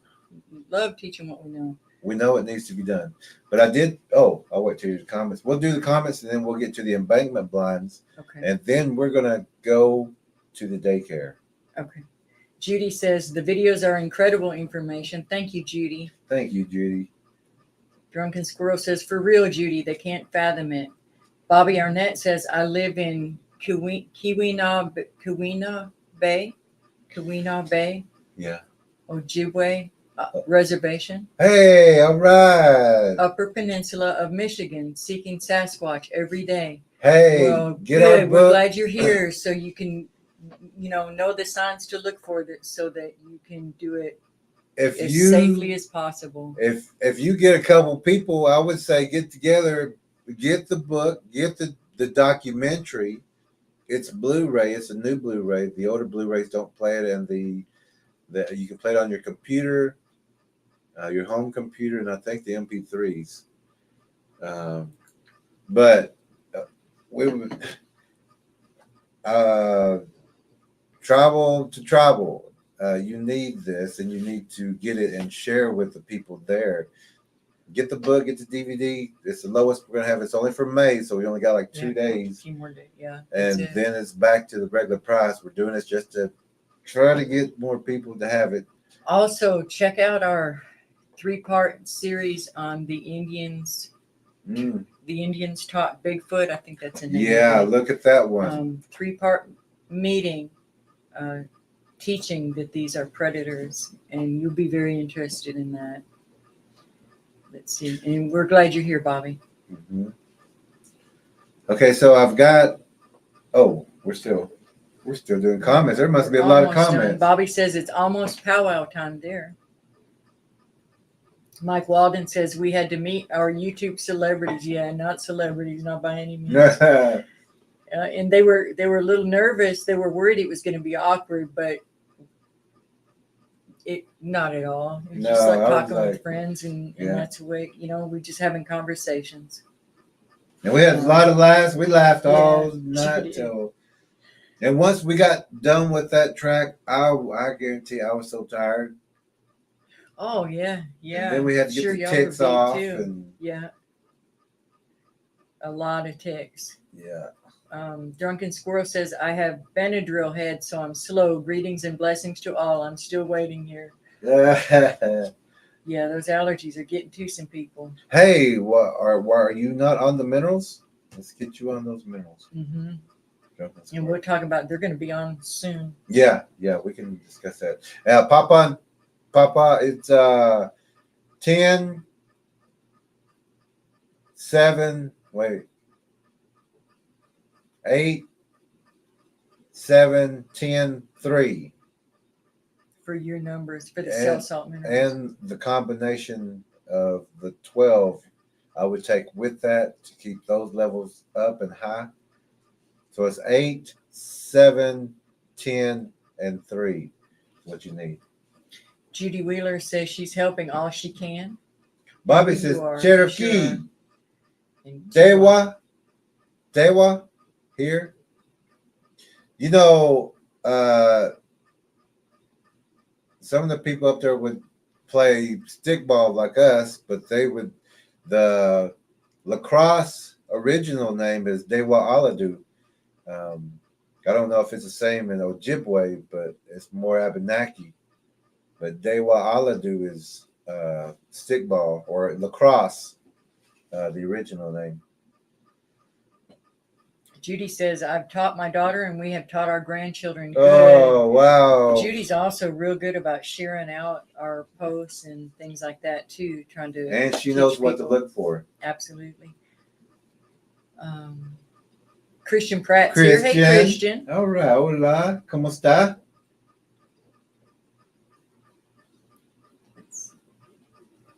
Love teaching what we know. We know it needs to be done. But I did. Oh, I'll wait till the comments. We'll do the comments and then we'll get to the embankment blinds. Okay. And then we're going to go to the daycare. Okay. Judy says the videos are incredible information. Thank you, Judy. Thank you, Judy. Drunken Squirrel says, for real, Judy, they can't fathom it. Bobby Arnett says, I live in Keweenaw Bay, Yeah. Ojibwe Reservation, Hey, all right. Upper Peninsula of Michigan, seeking Sasquatch every day. Hey, Well, get good. our We're book. glad you're here so you can, know the signs to look for so that you can do it If as you safely as possible. if you get a couple people, I would say get together, get the book, get the documentary. It's Blu-ray. It's a new Blu-ray. The older Blu-rays don't play it, and the you can play it on your computer, your home computer, and I think the MP3s. But we would travel to travel. You need this, and you need to get it and share with the people there. Get the book, get the DVD. It's the lowest we're gonna have. It's only for May, so we only got like 2 days. A few more days, yeah. And that's it. then it's back to the regular price. We're doing this just to try to get more people to have it. Also, check out our 3-part series on the Indians. Mm. The Indians taught Bigfoot. I think that's a name. Yeah, look at that one. 3-part meeting, teaching that these are predators, and you'll be very interested in that. Let's see, and we're glad you're here, Bobby. Mm-hmm. Okay, so I've got. Oh, we're still doing comments. There must be a lot of Almost done. comments. Bobby says it's almost powwow time there. Mike Walden says we had to meet our YouTube celebrities. Yeah, not celebrities, not by any means. And they were a little nervous. They were worried it was going to be awkward, but it not at all. It was just like talking with friends, and that's the way we're just having conversations. And we had a lot of laughs. We laughed all sure night did. till. And once we got done with that track, I guarantee I was so tired. Oh yeah. And then we had to get the y'all ticks were beat off, too. and Yeah. A lot of ticks. yeah. Drunken Squirrel says, I have Benadryl head, so I'm slow. Greetings and blessings to all. I'm still waiting here. Yeah, those allergies are getting to some people. Hey, why are you not on the minerals? Let's get you on those minerals. Mm-hmm. Drunken And Squirrel. we'll talk about, they're going to be on soon. Yeah, we can discuss that. Papa, it's 10, 7, wait, 8, 7, 10, 3. For your numbers, for the cell salt minerals. And the combination of the 12, I would take with that to keep those levels up and high. So it's 8, 7, 10, and 3. What you need. Judy Wheeler says she's helping all she can. Bobby You says are, Cherokee, sure. Dewa, here. Some of the people up there would play stickball like us, but the lacrosse original name is Dewa Aladu. I don't know if it's the same in Ojibwe, but it's more Abenaki. But Dewa Aladu is stickball or lacrosse, the original name. Judy says, I've taught my daughter and we have taught our grandchildren. Good. Oh, wow. Judy's also real good about sharing out our posts and things like that too, trying to. And she teach knows what to people. look for. Absolutely. Christian Pratt's here. Hey, Christian. All right. Hola. ¿Cómo está? It's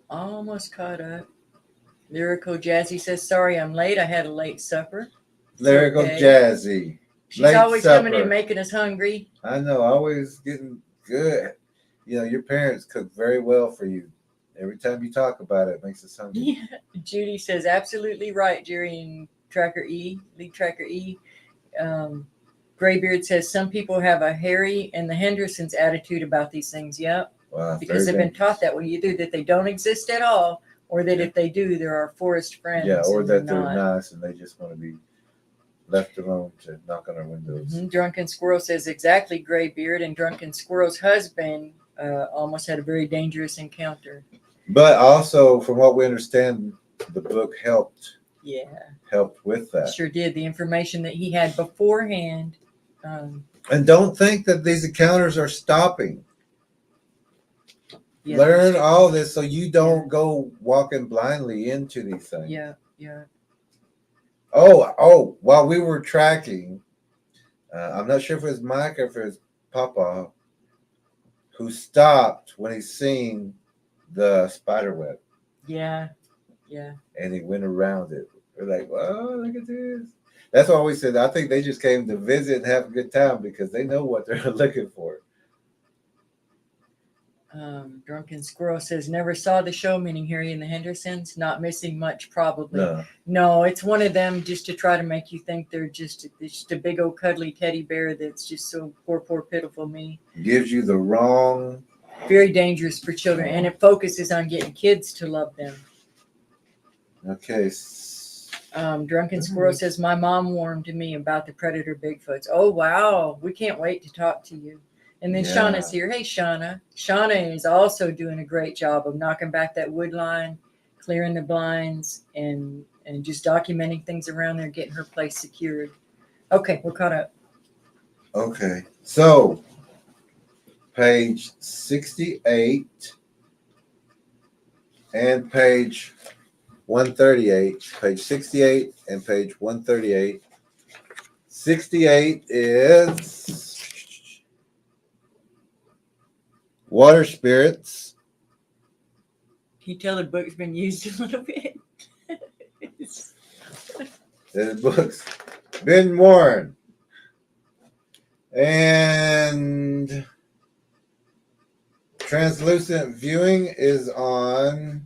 almost caught up. Lyrical Jazzy says, sorry I'm late. I had a late supper. Lyrical okay. Jazzy. She's Late always supper. coming in making us hungry. I know. Always getting good. Your parents cook very well for you. Every time you talk about it, makes us hungry. Yeah. Judy says, absolutely right, Jerry and Tracker E, Lead Tracker E. Graybeard says some people have a Harry and the Hendersons attitude about these things. Yep. Wow, Because they've been taught that way, either that they don't exist at all, or that if they do, they're our forest friends. Yeah, or and that they're not. nice and they just want to be left alone to knock on our windows. Drunken Squirrel says exactly, Graybeard, and Drunken Squirrel's husband almost had a very dangerous encounter. But also, from what we understand, the book helped with that. Sure did. The information that he had beforehand. And don't think that these encounters are stopping. Yeah, Learn all this so you don't go walking blindly into these things. Yeah. Oh, while we were tracking, I'm not sure if it was Mike or if it was Papa who stopped when he seen the spider web. Yeah. And he went around it. We're like, oh, look at this. That's why we said, I think they just came to visit and have a good time because they know what they're looking for. Drunken Squirrel says, never saw the show, meaning Harry and the Hendersons. Not missing much, probably. No, it's one of them just to try to make you think they're just a big old cuddly teddy bear that's just so poor, pitiful me. Gives you the wrong. Very dangerous for children, and it focuses on getting kids to love them. Okay. Drunken Squirrel says, my mom warned me about the predator Bigfoots. Oh, wow. We can't wait to talk to you. And then Shauna's here. Hey, Shauna. Shauna is also doing a great job of knocking back that wood line, clearing the blinds, and just documenting things around there, getting her place secured. Okay, we're caught up. Okay. So, page 68 and page 138. Page 68 and page 138. 68 is water spirits. Can you tell the book's been used a little bit? The book's been worn. And translucent viewing is on.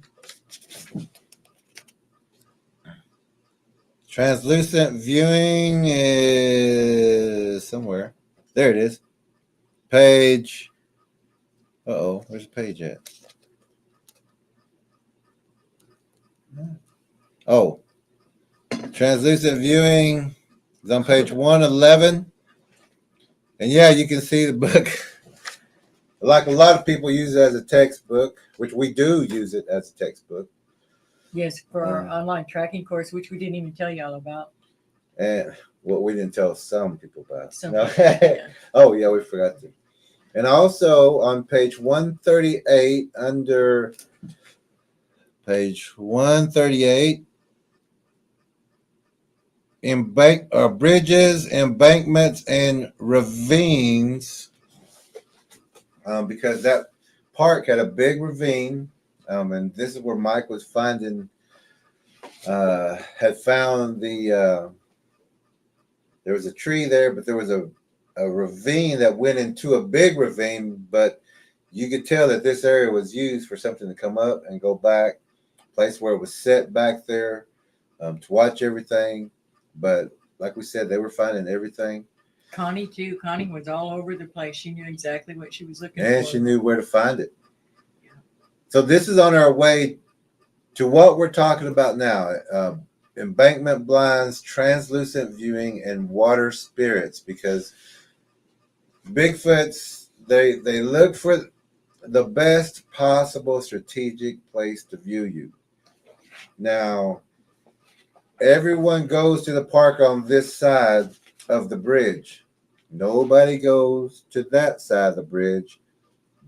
Translucent viewing is somewhere. There it is. Page. Uh-oh, where's the page at? Oh. Translucent viewing is on page 111. And yeah, you can see the book. Like a lot of people use it as a textbook, which we do use it as a textbook. Yes, for our online tracking course, which we didn't even tell y'all about. And what we didn't tell some people about. Yeah. Oh, yeah, we forgot to. And also on page 138, under page 138, bridges, embankments, and ravines, because that park had a big ravine, and this is where Mike was finding, had found there was a tree there, but there was a ravine that went into a big ravine, but you could tell that this area was used for something to come up and go back, place where it was set back there to watch everything. But like we said, they were finding everything. Connie too. Connie was all over the place. She knew exactly what she was looking for. And she knew where to find it. Yeah. So this is on our way to what we're talking about now. Embankment blinds, translucent viewing, and water spirits, because Bigfoots, they look for the best possible strategic place to view you. Now, everyone goes to the park on this side of the bridge. Nobody goes to that side of the bridge.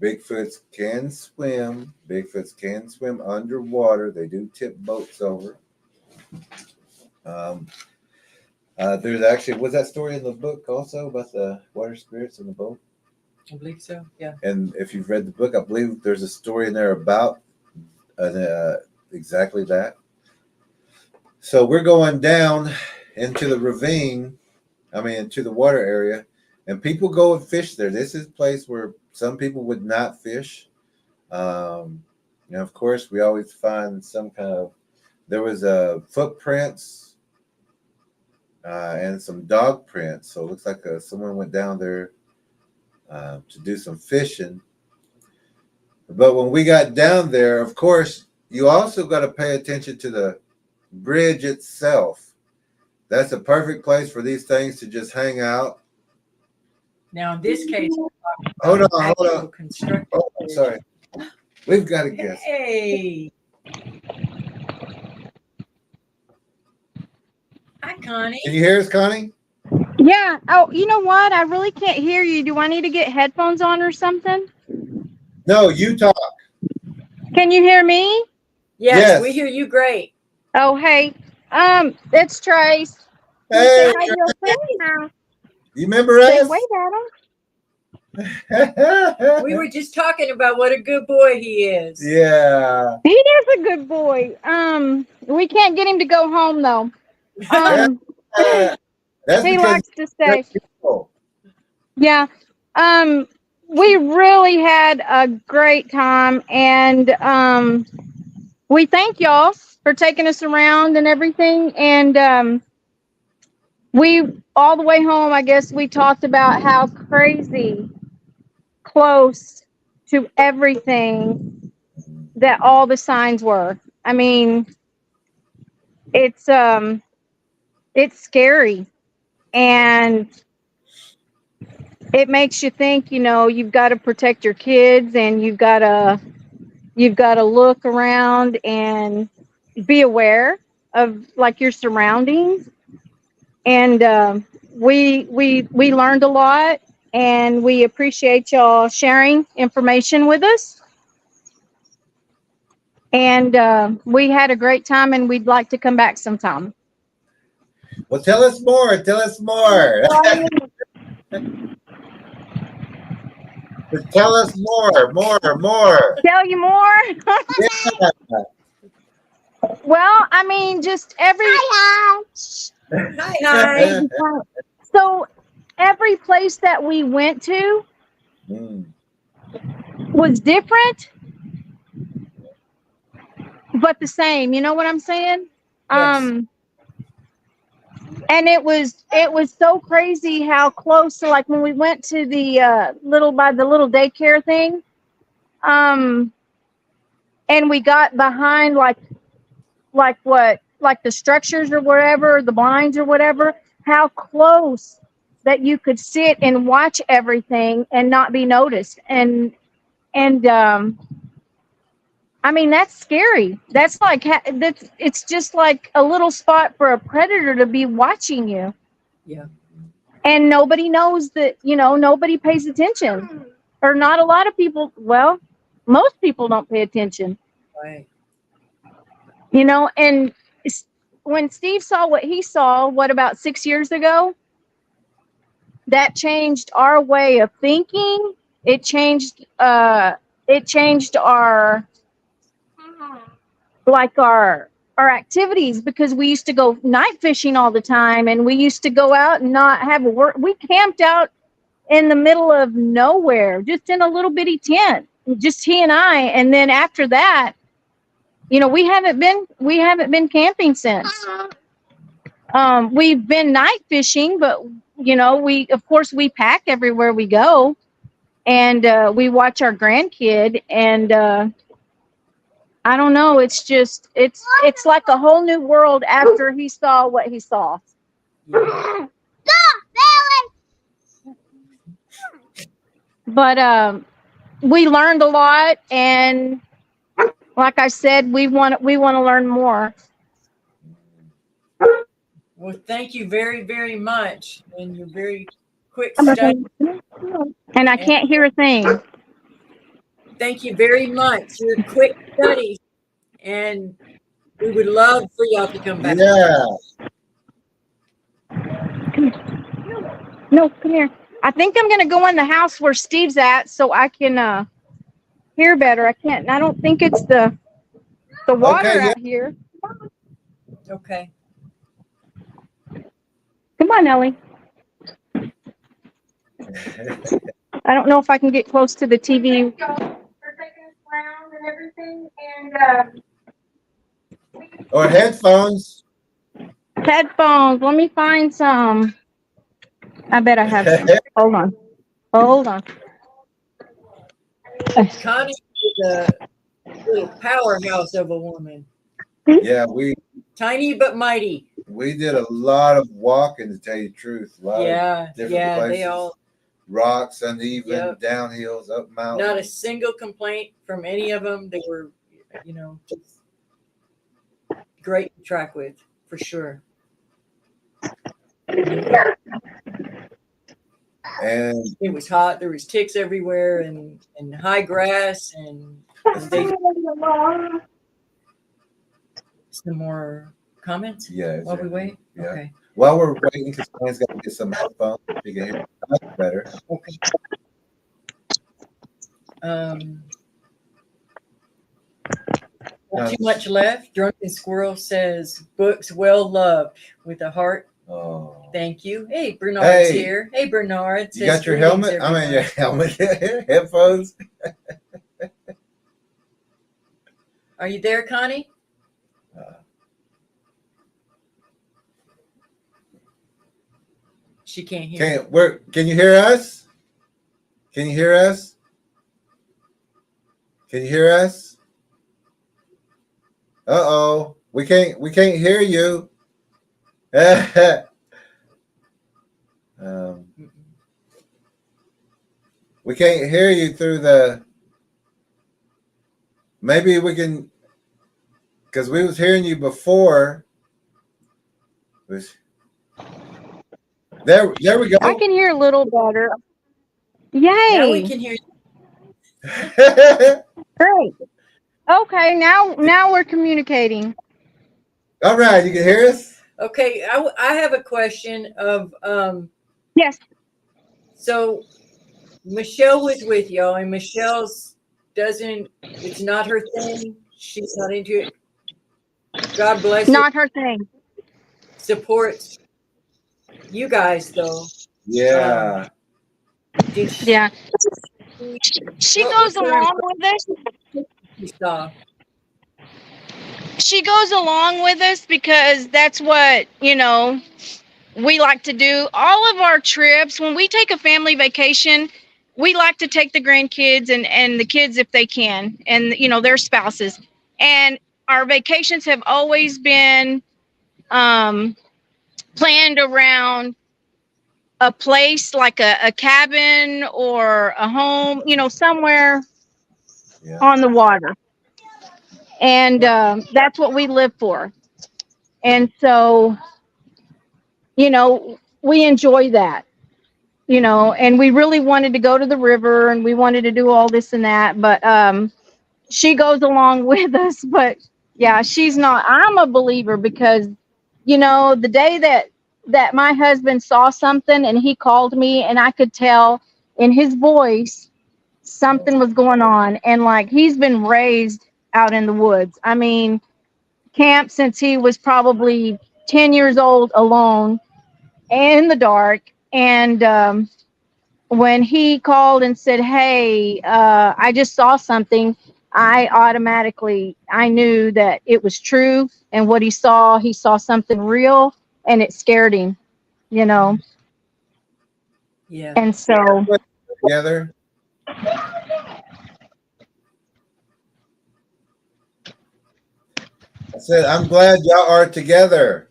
Bigfoots can swim. Bigfoots can swim underwater. They do tip boats over. There's actually, was that story in the book also about the water spirits in the boat? I believe so, yeah. And if you've read the book, I believe there's a story in there about exactly that. So we're going down into the ravine, into the water area, and people go and fish there. This is a place where some people would not fish. Of course, we always find some kind of, there was footprints and some dog prints. So it looks like someone went down there to do some fishing. But when we got down there, of course, you also got to pay attention to the bridge itself. That's a perfect place for these things to just hang out. Now, in this case, Hold on. constructed Oh, bridge. sorry. We've got a guess. Hey. Hi, Connie. Can you hear us, Connie? Yeah. Oh, you know what? I really can't hear you. Do I need to get headphones on or something? No, you talk. Can you hear me? Yes, Yes. we hear you great. Oh, hey. It's Trace. Hey, Hi, Joseph. you remember Say, us? wait at him. We were just talking about what a good boy he is. Yeah. He is a good boy. We can't get him to go home though. That's He because likes to stay. people. Yeah. We really had a great time, and we thank y'all for taking us around and everything. And we all the way home, I guess we talked about how crazy close to everything that all the signs were. I mean, it's scary, and it makes you think, you've got to protect your kids, and you've got to look around and be aware of like your surroundings. And we learned a lot, and we appreciate y'all sharing information with us. And we had a great time, and we'd like to come back sometime. Well, tell us more. Tell us more. Tell us more. Tell you more? Yeah. Well, I mean, just every. Hi. So every place that we went to was different, but the same. You know what I'm saying? Yes. And it was so crazy how close. So like when we went to the little daycare thing, and we got behind like the structures or whatever, the blinds or whatever, how close that you could sit and watch everything and not be noticed. And I mean, that's scary. That's like, it's just like a little spot for a predator to be watching you. Yeah. And nobody knows that, nobody pays attention, or not a lot of people. Well, most people don't pay attention, Right. and when Steve saw what he saw, about 6 years ago, that changed our way of thinking. It changed our activities, because we used to go night fishing all the time, and we used to go out and not have work. We camped out in the middle of nowhere, just in a little bitty tent, just he and I. And then after that, we haven't been camping since. We've been night fishing, but we pack everywhere we go, and we watch our grandkid, and I don't know, it's like a whole new world after he saw what he saw. Yeah. But we learned a lot, and like I said, we want to learn more. Well, thank you very, very much. And your very quick study. And I can't hear a thing. Thank you very much. Your quick study. And we would love for y'all to come back. Yeah. No, come here. I think I'm going to go in the house where Steve's at so I can hear better. I don't think it's the water out here. Okay. Come on, Ellie. I don't know if I can get close to the TV. For taking us around and everything, and Or headphones. Headphones. Let me find some. I bet I have some. Hold on. Hold on. Connie is a little powerhouse of a woman. Yeah, Tiny but mighty. we did a lot of walking, to tell you the truth. A lot Yeah, of different places. they all. Rocks, uneven, Yep. downhills, up mountains. Not a single complaint from any of them. They were, just great to track with, for sure. And it was hot. There was ticks everywhere and high grass and they. Some more comments? Yeah. While we wait? Yeah. Okay. While we're waiting, because Gwen's got to get some headphones. You can hear much better. Okay. Not too much left. Drunken Squirrel says, books well loved with a heart. Oh. Thank you. Hey, Bernard's Hey. here. Hey, Bernard. You got your helmet? Everyone. I mean, your helmet, headphones. Are you there, Connie? She can't hear. Can you hear us? Can you hear us? Can you hear us? Uh-oh. We can't hear you. We can't hear you through the. Maybe we can, because we was hearing you before. There we go. I can hear a little better. Yay! Now we can hear you. Great. Okay, now we're communicating. All right, you can hear us? Okay, I have a question of Yes. So Michelle was with y'all, and Michelle's it's not her thing. She's not into it. God bless her. Not her thing. Supports you guys though. Yeah. Yeah. She goes along with us. She goes along with us because that's what, we like to do. All of our trips, when we take a family vacation, we like to take the grandkids and the kids if they can, and, their spouses. And our vacations have always been planned around a place like a cabin or a home, somewhere on the water. And that's what we live for. And so, we enjoy that, and we really wanted to go to the river and we wanted to do all this and that. But she goes along with us. But yeah, she's not. I'm a believer because, the day that my husband saw something and he called me and I could tell in his voice something was going on. And like, he's been raised out in the woods. I mean, camp since he was probably 10 years old, alone in the dark. And when he called and said, hey, I just saw something, I knew that it was true. And what he saw something real, and it scared him, Yeah. And so together. I said, I'm glad y'all are together.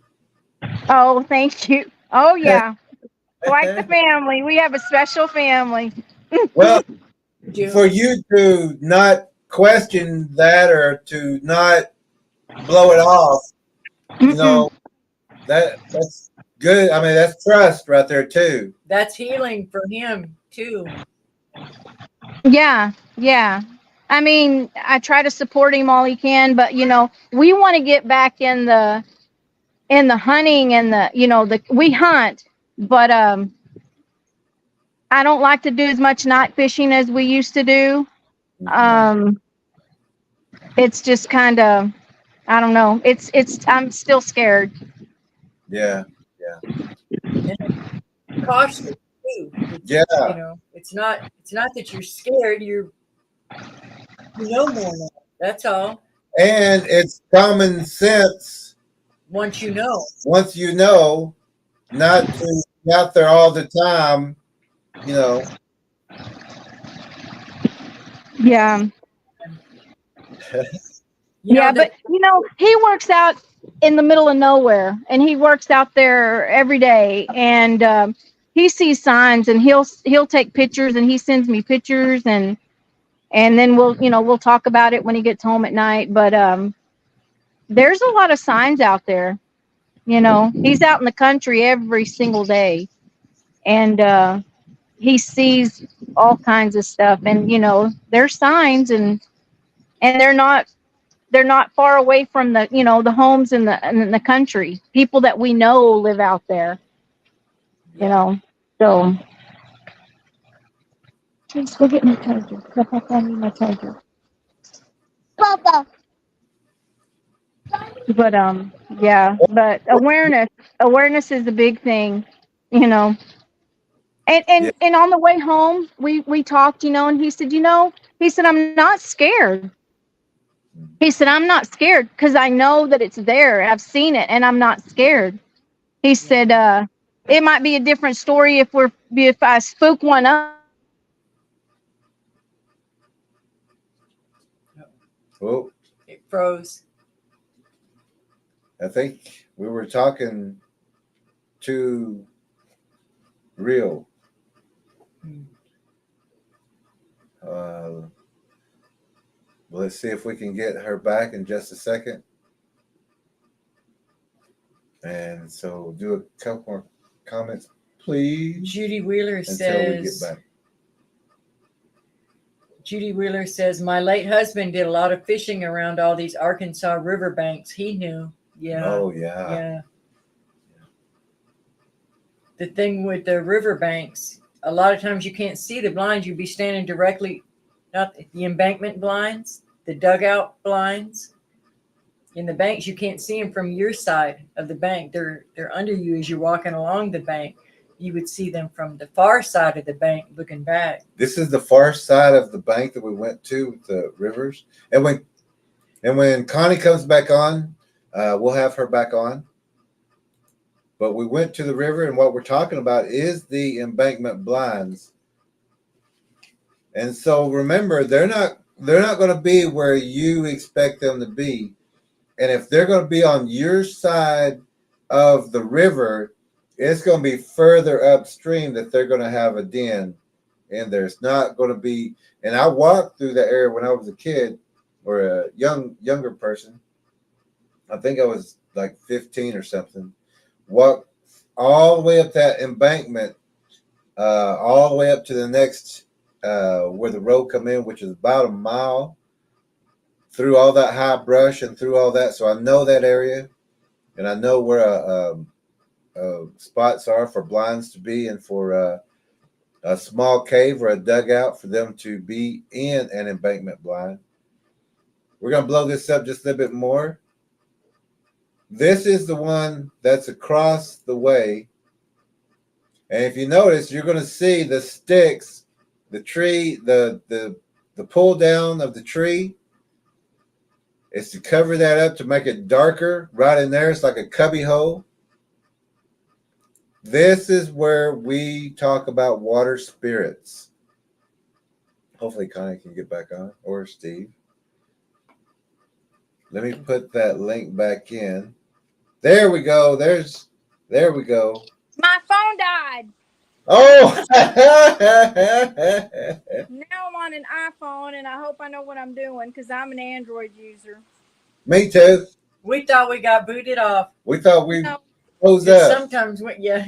Oh, thank you. Oh, yeah. Like the family. We have a special family. Well, for you to not question that or to not blow it off, that's good. I mean, that's trust right there too. That's healing for him too. Yeah. I mean, I try to support him all he can, but we want to get back in the hunting and we hunt, but I don't like to do as much night fishing as we used to do. It's just kind of, I don't know. I'm still scared. Yeah. Cautious too. It's not that you're scared. You know more now. That's all. And it's common sense Once you know. Once you know, not to be out there all the time, you know. Yeah. You know Yeah, that. but he works out in the middle of nowhere, and he works out there every day, and he sees signs, and he'll take pictures, and he sends me pictures, and then we'll talk about it when he gets home at night. But there's a lot of signs out there. He's out in the country every single day, and he sees all kinds of stuff, and there's signs, and they're not far away from the homes in the country. People that we know live out there. So let's go get my charger. Papa, I need my charger. Papa. But yeah, but awareness is a big thing, you know. And Yeah. and and on the way home, we talked, and he said I'm not scared. He said I'm not scared because I know that it's there. I've seen it, and I'm not scared. He said, it might be a different story if I spook one up. Oh, It froze. I think we were talking too real. Let's see if we can get her back in just a second. And so do a couple more comments, please. Judy Wheeler until we get says. back. Judy Wheeler says, my late husband did a lot of fishing around all these Arkansas riverbanks. He knew. Yeah. Oh, yeah. Yeah. The thing with the riverbanks, a lot of times you can't see the blinds. You'd be standing directly, not the embankment blinds, the dugout blinds. In the banks, you can't see them from your side of the bank. They're under you as you're walking along the bank. You would see them from the far side of the bank looking back. This is the far side of the bank that we went to, the rivers. And when Connie comes back on, we'll have her back on. But we went to the river, and what we're talking about is the embankment blinds. And so remember, they're not going to be where you expect them to be. And if they're going to be on your side of the river, it's going to be further upstream that they're going to have a den. And there's not going to be. And I walked through that area when I was a kid or a younger person. I think I was like 15 or something. Walked all the way up that embankment, all the way up to the next where the road come in, which is about a mile, through all that high brush and through all that. So I know that area, and I know where spots are for blinds to be, and for a small cave or a dugout for them to be in an embankment blind. We're going to blow this up just a little bit more. This is the one that's across the way. And if you notice, you're going to see the sticks, the tree, the pull down of the tree. It's to cover that up to make it darker right in there. It's like a cubby hole. This is where we talk about water spirits. Hopefully Connie can get back on, or Steve. Let me put that link back in. There we go. There we go. My phone died. Oh! Now I'm on an iPhone, and I hope I know what I'm doing because I'm an Android user. Me too. We thought we got booted off. We thought we No. closed up. Sometimes, yeah.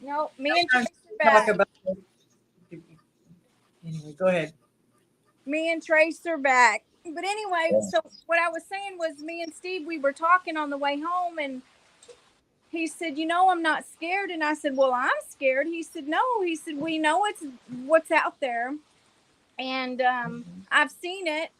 No, me and Trace are Talk back. about. Anyway, go ahead. Me and Trace are back. But anyway, so what I was saying was me and Steve, we were talking on the way home, and he said, I'm not scared. And I said, well, I'm scared. He said, no. He said, we know it's what's out there. And I've seen it.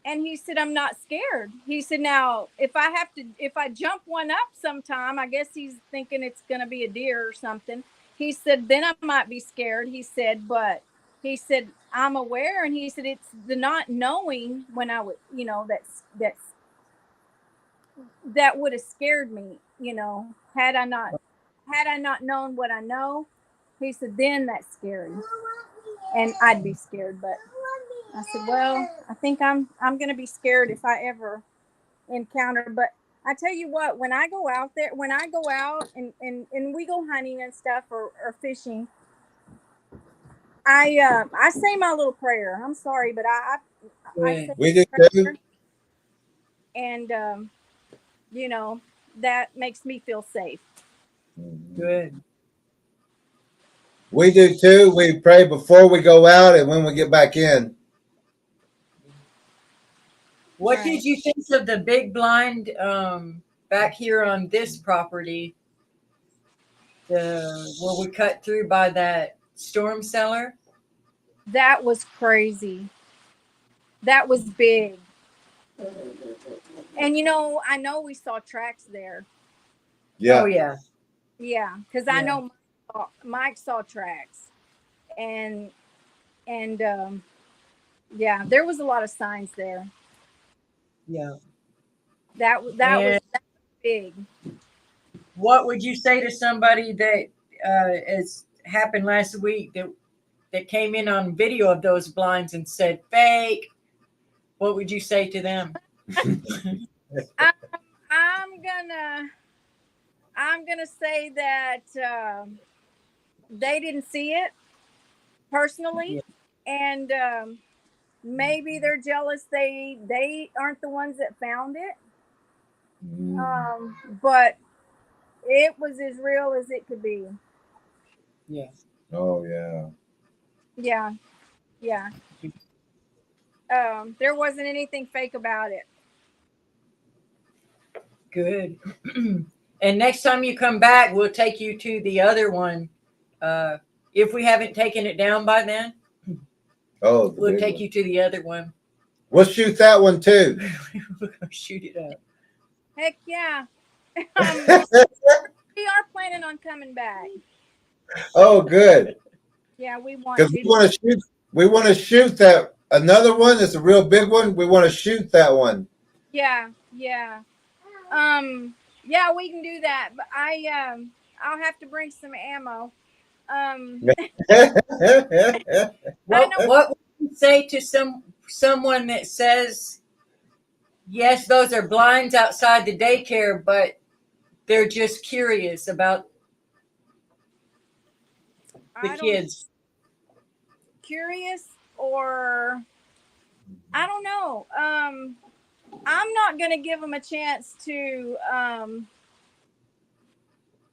And he said, I'm not scared. He said, now, if I jump one up sometime, I guess he's thinking it's going to be a deer or something. He said, then I might be scared. He said, but he said, I'm aware. And he said, it's the not knowing when I would, that's that would have scared me, you know, had I not known what I know. He said, then that's scary. And I'd be scared, but I said, well, I think I'm gonna be scared if I ever encounter. But I tell you what, when I go out there, when I go out and we go hunting and stuff or fishing, I say my little prayer. I'm sorry, but I say Good. We do my too. prayer, and you know, that makes me feel safe. Good. We do too. We pray before we go out and when we get back in. What Right. did you think of the big blind back here on this property? Where we cut through by that storm cellar? That was crazy. That was big. And you know, I know we saw tracks there. Yeah. Oh yeah. Yeah, because I Yeah. know Mike saw tracks, and yeah, there was a lot of signs there. Yeah. That And was big. what would you say to somebody that as happened last week that came in on video of those blinds and said fake? What would you say to them? I'm gonna say that they didn't see it personally, and maybe they're jealous. They aren't the ones that found it. But it was as real as it could be. Yeah. Oh yeah. Yeah, yeah. There wasn't anything fake about it. Good. And next time you come back, we'll take you to the other one. If we haven't taken it down by then, Oh, we'll take you to the other one. We'll shoot that one too. We'll go shoot it up. Heck yeah. We are planning on coming back. Oh, good. Yeah, we want Because to. we want to shoot. We want to shoot that another one. It's a real big one. We want to shoot that one. Yeah, yeah. Yeah, we can do that. But I'll have to bring some ammo. What would you say to someone that says, yes, those are blinds outside the daycare, but they're just curious about the kids? Curious, or I don't know. I'm not gonna give them a chance to.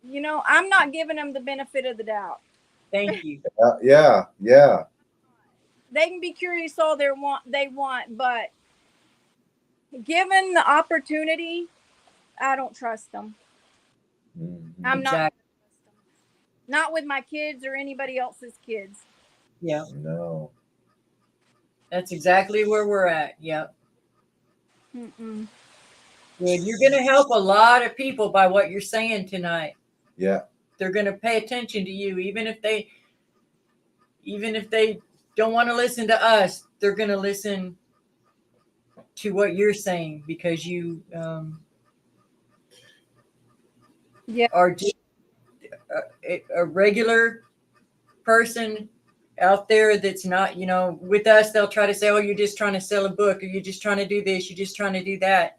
You know, I'm not giving them the benefit of the doubt. Thank you. Yeah, yeah. They can be curious all they want, but given the opportunity, I don't trust them. I'm not with my kids or anybody else's kids. Yeah. No. That's exactly where we're at. Yep. Mm-mm. Good. You're going to help a lot of people by what you're saying tonight. Yeah. They're going to pay attention to you, even if they don't want to listen to us. They're going to listen to what you're saying because you are just a regular person out there that's not, with us. They'll try to say, oh, you're just trying to sell a book, or you're just trying to do this, you're just trying to do that.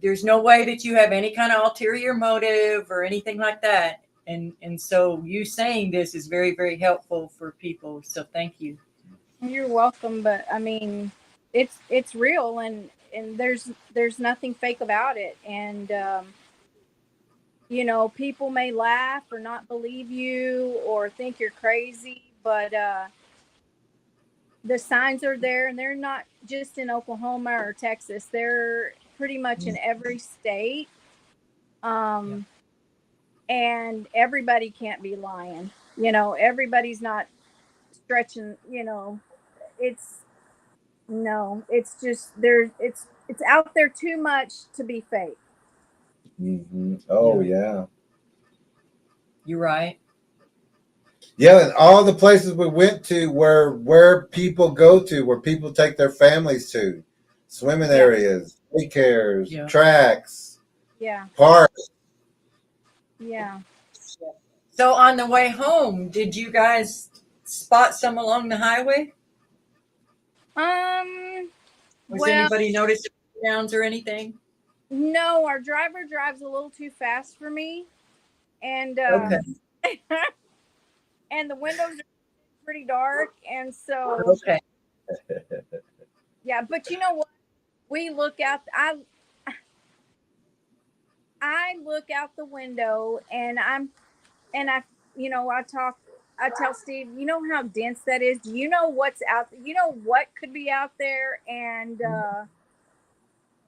There's no way that you have any kind of ulterior motive or anything like that. And so you saying this is very, very helpful for people. So thank you. You're welcome. But I mean, it's real, and there's nothing fake about it. And people may laugh or not believe you or think you're crazy, but the signs are there, and they're not just in Oklahoma or Texas. They're pretty much in every state. And everybody can't be lying. Everybody's not stretching, it's just it's out there too much to be fake. Oh yeah. You're right. Yeah, and all the places we went to were where people go to, where people take their families to. swimming Yeah. areas, daycares, Yeah. tracks, Yeah. parks. Yeah. So on the way home, did you guys spot some along the highway? Was Well, anybody notice downs or anything? no, our driver drives a little too fast for me, and Okay. and the windows are pretty dark, and so Okay. yeah. But you know what? We look out. I look out the window, and I I tell Steve, you know how dense that is. Do you know what's out? You know what could be out there, and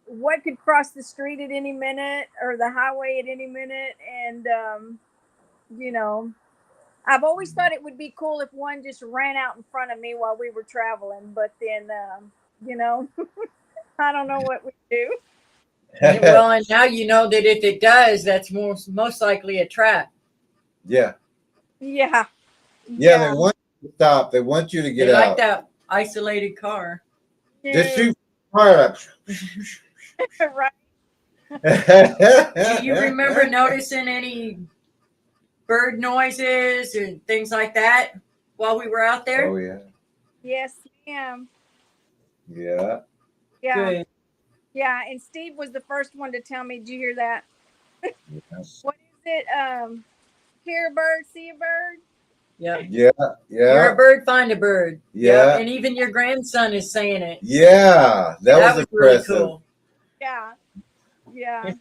what could cross the street at any minute or the highway at any minute, and you know. I've always thought it would be cool if one just ran out in front of me while we were traveling, but then, you know, I don't know what we do. Well, and now you know that if it does, that's most likely a trap. Yeah. Yeah. Yeah, they want you to stop. They want you to get They like out. that isolated car. Just shoot fire up. Right. Do you remember noticing any bird noises and things like that while we were out there? Oh yeah. Yes, ma'am. Yeah. Yeah. Good. Yeah. And Steve was the first one to tell me, did you hear that? Yes. What is it? Hear a bird, see a bird? Yeah. Yeah. You're a Yeah. bird, find a bird. Yeah. And even your grandson is saying it. Yeah. That was really impressive. cool. Yeah. Yeah.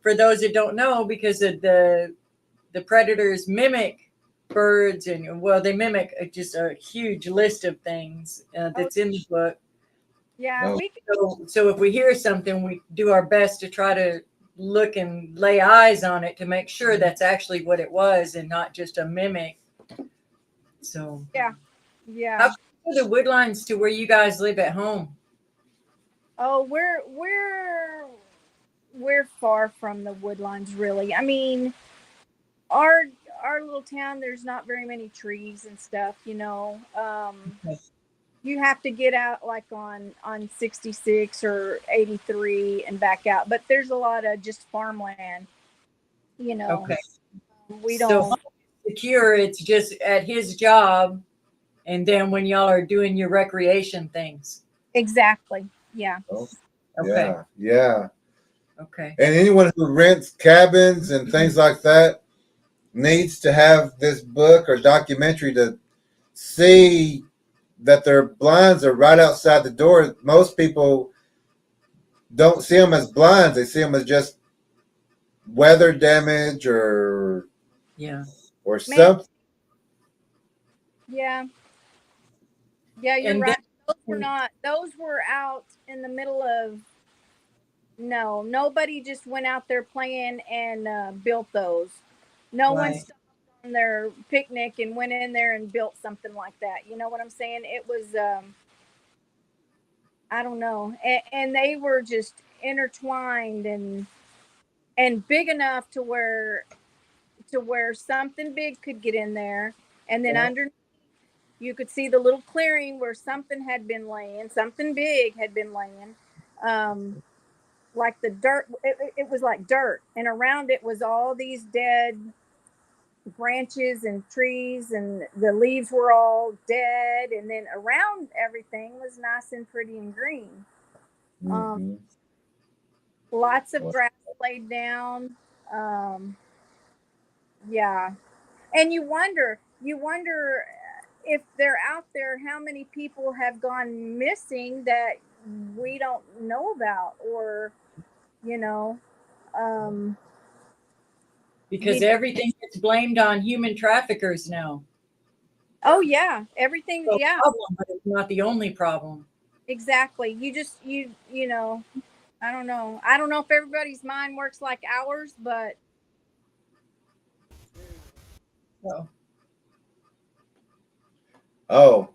For those that don't know, because of the predators mimic birds, and well, they mimic just a huge list of things that's in the book. Yeah. Oh. We could, So if we hear something, we do our best to try to look and lay eyes on it to make sure that's actually what it was and not just a mimic. So yeah. how close are the woodlines to where you guys live at home? Oh, we're far from the woodlines, really. I mean, our little town, there's not very many trees and stuff, you know. Okay. You have to get out like on 66 or 83 and back out, but there's a lot of just farmland, you know. Okay. We So don't secure, it's just at his job, and then when y'all are doing your recreation things. exactly. Yeah. Oh, Okay. yeah. Yeah. Okay. And anyone who rents cabins and things like that needs to have this book or documentary to see that their blinds are right outside the door. Most people don't see them as blinds; they see them as just weather damage or Yeah. something. Yeah. Yeah, you're And right. Those were out in the middle of nobody just went out there playing and built those. No one Right. stopped on their picnic and went in there and built something like that. You know what I'm saying? It was I don't know. And they were just intertwined and big enough to where something big could get in there, and then Yeah. underneath you could see the little clearing where something had been laying, something big had been laying. Like the dirt, it was like dirt, and around it was all these dead branches and trees, and the leaves were all dead, and then around everything was nice and pretty and green. Mhm. Lots of Well, grass laid down. Um, yeah, and you wonder if they're out there, how many people have gone missing that we don't know about, or you know, um, Because you, everything gets blamed on human traffickers now. oh yeah, everything, So yeah, problem, but it's not the only problem. exactly. You know, I don't know if everybody's mind works like ours, but So oh,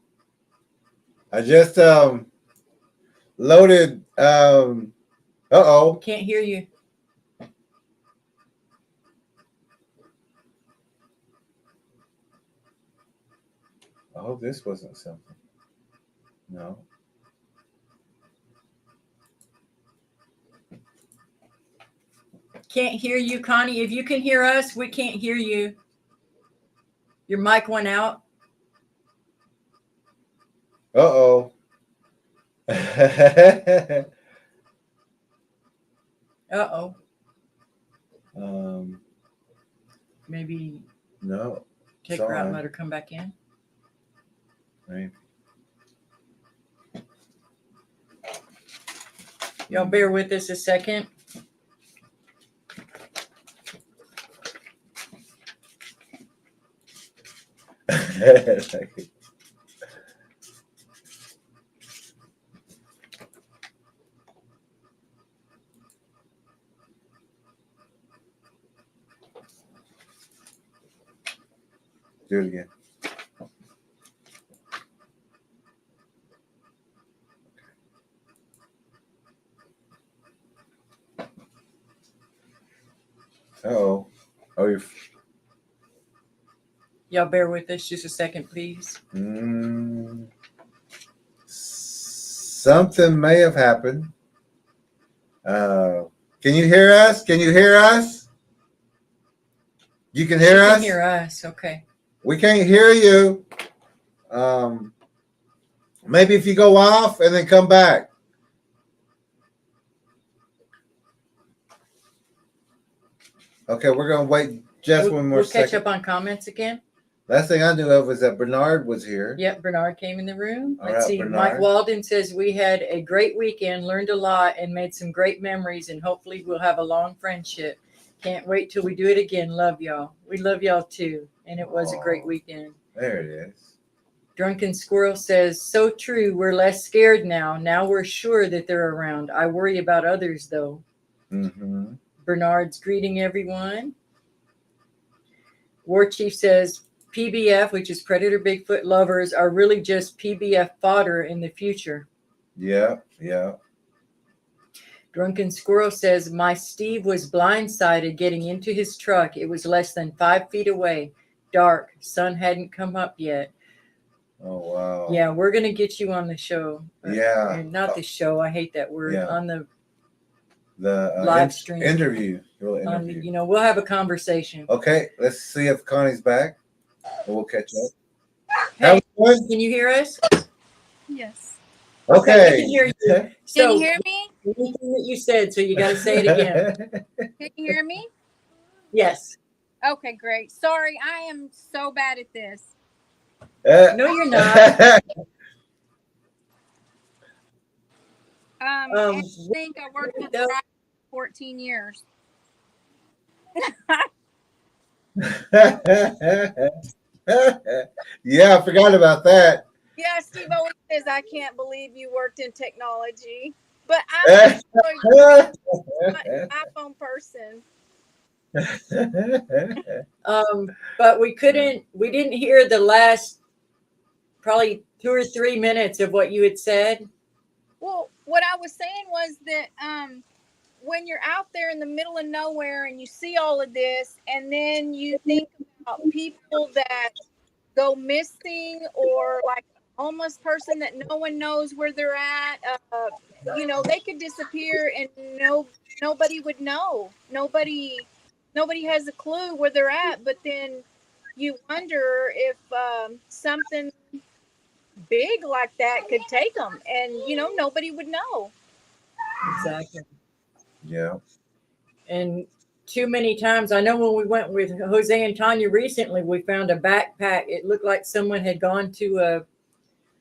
I just loaded. Uh-oh. can't hear you. I hope this wasn't something. No. Can't hear you, Connie. If you can hear us, we can't hear you. Your mic went out. Uh-oh. Uh-oh. um, Maybe no. take her out and let her come back in. Right. Y'all bear with us a second. Do it again. Uh-oh. Oh, you're... Y'all bear with us just a second, please. Something may have happened. Can you hear us? Can you hear us? You can hear us? You can hear us. Okay. We can't hear you. Maybe if you go off and then come back. Okay, we're going to wait just one more We'll second. catch up on comments again. Last thing I knew of was that Bernard was here. Yep, Bernard came in the room. All Let's right, see. Bernard. Mike Walden says we had a great weekend, learned a lot, and made some great memories, and hopefully we'll have a long friendship. Can't wait till we do it again. Love y'all. We love y'all too. And it was a great weekend. There it is. Drunken Squirrel says, so true. We're less scared now. Now we're sure that they're around. I worry about others though. Mm-hmm. Bernard's greeting everyone. War Chief says, PBF, which is Predator Bigfoot lovers, are really just PBF fodder in the future. Yeah, yeah. Drunken Squirrel says, my Steve was blindsided getting into his truck. It was less than 5 feet away. Dark. Sun hadn't come up yet. Oh, wow. Yeah, we're going to get you on the show. Yeah. Not the show. I hate that word. Yeah. On the live stream. Interview. Interview. You know, we'll have a conversation. Okay, let's see if Connie's back. And we'll catch up. Hey, can you hear us? Yes. Okay. We can hear you. Can So, you hear me? anything that you said, so you got to say it again. Can you hear me? Yes. Okay, great. Sorry, I am so bad at this. No, you're not. I think I worked with Friday for 14 years. Yeah, I forgot about that. Yeah, Steve always says, I can't believe you worked in technology. But I'm an iPhone person. But we didn't hear the last probably 2 or 3 minutes of what you had said. Well, what I was saying was that when you're out there in the middle of nowhere and you see all of this, and then you think about people that go missing, or like a homeless person that no one knows where they're at, you know, they could disappear and nobody would know. Nobody has a clue where they're at, but then you wonder if something big like that could take them, and you know, nobody would know. Exactly. Yeah. And too many times, I know when we went with Jose and Tanya recently, we found a backpack. It looked like someone had gone to a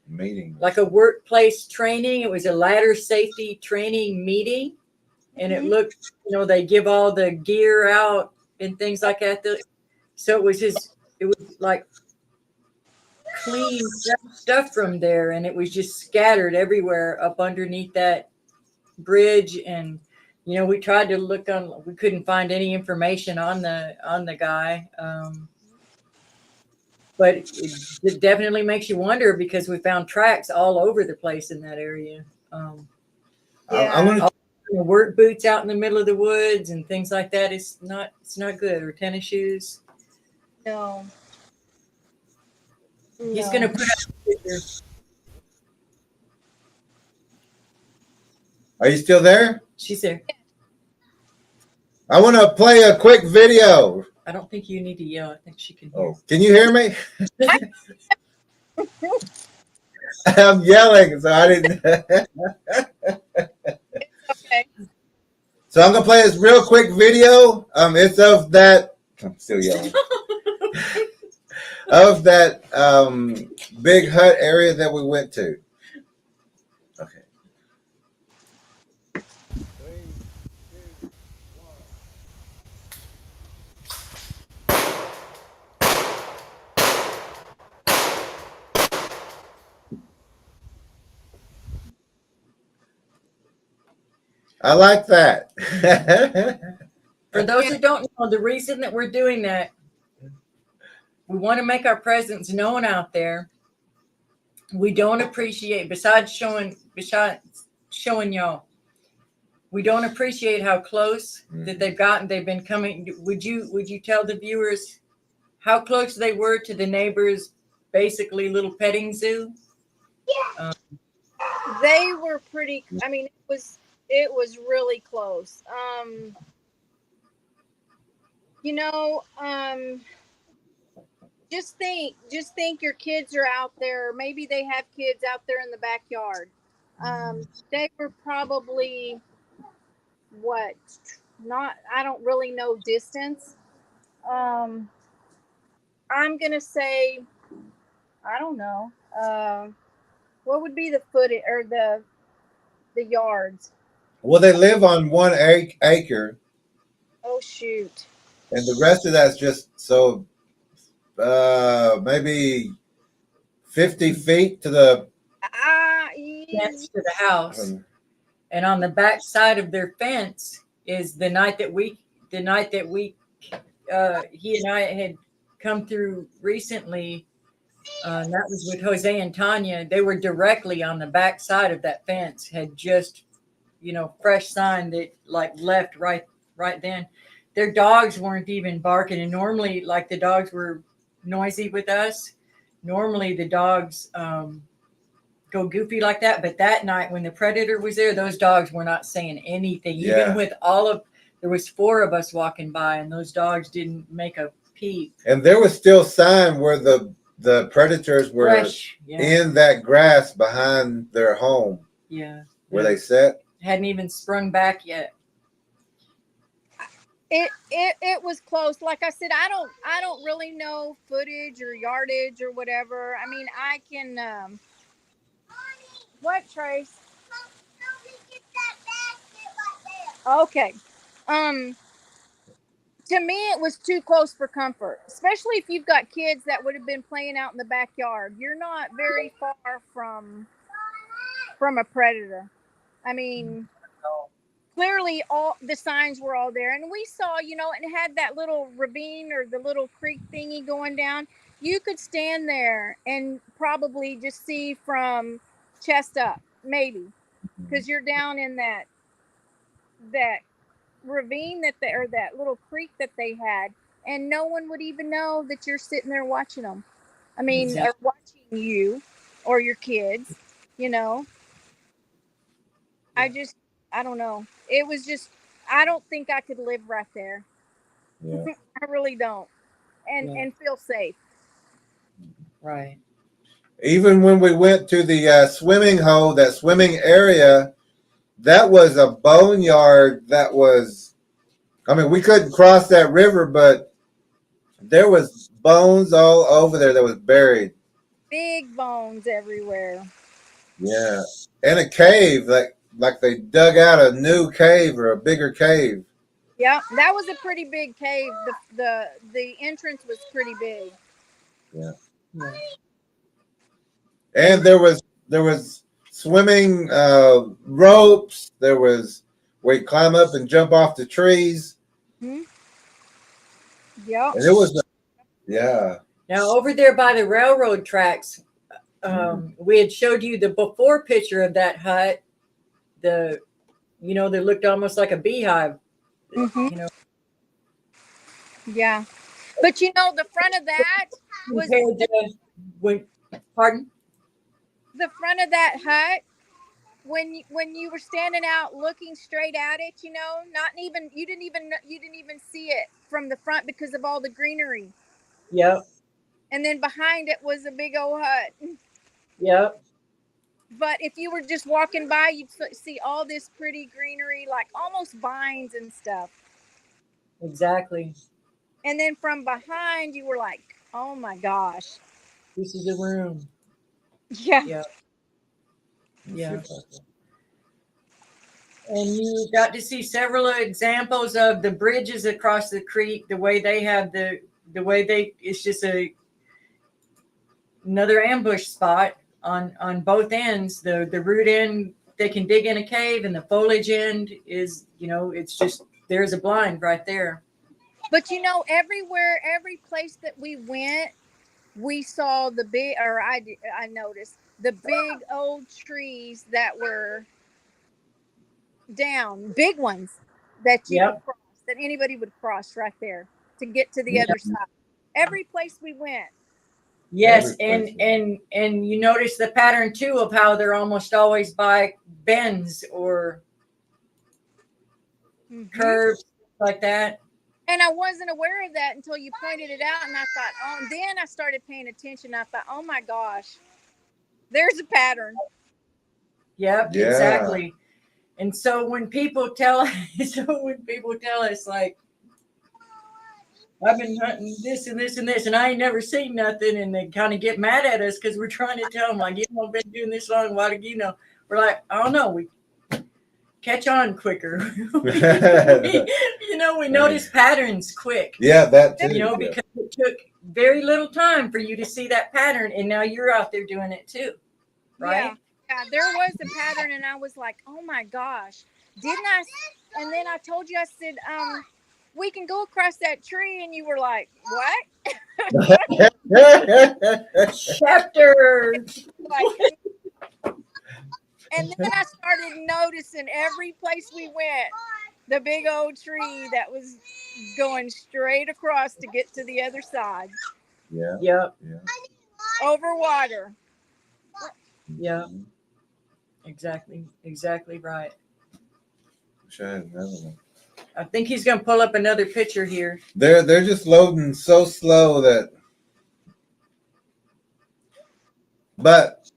Meeting. like a workplace training. It was a ladder safety training meeting. And it looked, you know, they give all the gear out and things like that. So it was like clean stuff from there. And it was just scattered everywhere up underneath that bridge. And, you know, we tried to look on, we couldn't find any information on the guy. But it definitely makes you wonder, because we found tracks all over the place in that area. I want to. Work boots out in the middle of the woods and things like that. It's not good. Or tennis shoes. No. He's going to put out a picture. Are you still there? She's there. I want to play a quick video. I don't think you need to yell. I think she can hear. Oh, can you hear me? I'm yelling, so I didn't. Okay. So I'm gonna play this real quick video. It's of that. I'm still yelling. Of that big hut area that we went to. Okay. I like that. For those who don't know, the reason that we're doing that, we want to make our presence known out there. We don't appreciate, besides showing y'all, we don't appreciate how close that they've gotten. They've been coming. Would you tell the viewers how close they were to the neighbors, basically little petting zoo? They were pretty. I mean, it was really close. You know, just think your kids are out there. Maybe they have kids out there in the backyard. They were probably I don't really know distance. I'm gonna say, I don't know. What would be the footage or the yards? Well, they live on 1 acre, Oh shoot. and the rest of that's just so maybe 50 feet to the Fence to the house. And on the back side of their fence is the night that he and I had come through recently. And that was with Jose and Tanya. They were directly on the back side of that fence, had just, fresh sign that like left right then. Their dogs weren't even barking. And normally, like, the dogs were noisy with us. Normally the dogs go goofy like that. But that night when the predator was there, those dogs were not saying anything. Yeah. Even with there was 4 of us walking by, and those dogs didn't make a peep. And there was still sign where the predators were Fresh, yeah. in that grass behind their home. Yeah. Where they sat. Hadn't even sprung back yet. It was close. Like I said, I don't really know footage or yardage or whatever. I mean, I can what, Trace? Okay. To me, it was too close for comfort, especially if you've got kids that would have been playing out in the backyard. You're not very far from a predator. I mean, clearly all the signs were all there, and we saw, and it had that little ravine or the little creek thingy going down. You could stand there and probably just see from chest up, maybe, because you're down in that ravine or that little creek that they had, and no one would even know that you're sitting there watching them. I mean, Exactly. or watching you or your kids, I don't know. It was just, I don't think I could live right there. Yeah. I really don't. And feel safe. Right. Even when we went to the swimming hole, that swimming area, that was a boneyard. That was, I mean, we couldn't cross that river, but there was bones all over there that was buried. Big bones everywhere. Yeah. And a cave, like they dug out a new cave or a bigger cave. Yeah, that was a pretty big cave. The entrance was pretty big. Yeah. And there was swimming ropes. There was where you climb up and jump off the trees. Mm-hmm. Yeah. And it was, yeah. Now over there by the railroad tracks, we had showed you the before picture of that hut. That looked almost like a beehive. Mm-hmm. Yeah, but the front of that was pardon? The front of that hut when you were standing out looking straight at it, you didn't even see it from the front because of all the greenery. Yep. And then behind it was a big old hut. Yep. But if you were just walking by, you'd see all this pretty greenery, like almost vines and stuff. Exactly. And then from behind, you were like, oh my gosh. This is the room. Yeah. Yeah. Yeah. And you got to see several examples of the bridges across the creek, the way they have it's just another ambush spot on both ends. The root end, they can dig in a cave, and the foliage end is, it's just, there's a blind right there. But everywhere, every place that we went, we saw I noticed the big old trees that were down, big ones that you could cross, that anybody would cross right there to get to the other side. Every place we went. Yes, and you notice the pattern too of how they're almost always by bends or curves like that. And I wasn't aware of that until you pointed it out, and I thought, oh, and then I started paying attention. I thought, oh my gosh, there's a pattern. Yep, Yeah. exactly. And so when people tell us like, I've been hunting this and this and this, and I ain't never seen nothing, and they kind of get mad at us because we're trying to tell them, like, I've been doing this long, why do you know? We're like, I don't know, we catch on quicker. We notice patterns quick. Yeah, that too. Because it took very little time for you to see that pattern, and now you're out there doing it too, right? Yeah, there was a pattern, and I was like, oh my gosh, didn't I? And then I told you, I said, we can go across that tree, and you were like, what? Chapter. And then I started noticing every place we went, the big old tree that was going straight across to get to the other side. Yeah. Yep. Yeah. Over water. Yeah. Exactly right. Wish I had another one. I think he's going to pull up another picture here. They're just loading so slow that. But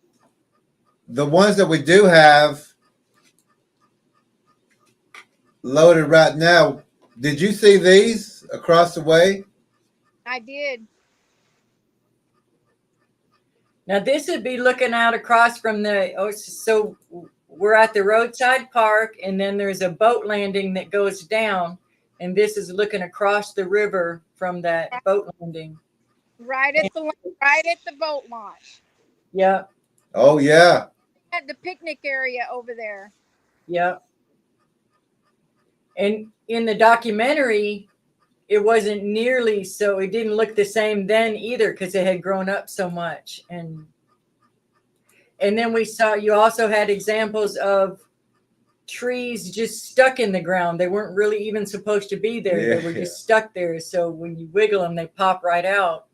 the ones that we do have loaded right now, did you see these across the way? I did. Now this would be looking out across from so we're at the roadside park, and then there's a boat landing that goes down, and this is looking across the river from that boat landing. Right at the boat launch. Yeah. Oh yeah. At the picnic area over there. Yeah. And in the documentary, it wasn't nearly so, it didn't look the same then either, because it had grown up so much. And then you also had examples of trees just stuck in the ground. They weren't really even supposed to be there. Yeah. They were just stuck there. So when you wiggle them, they pop right out.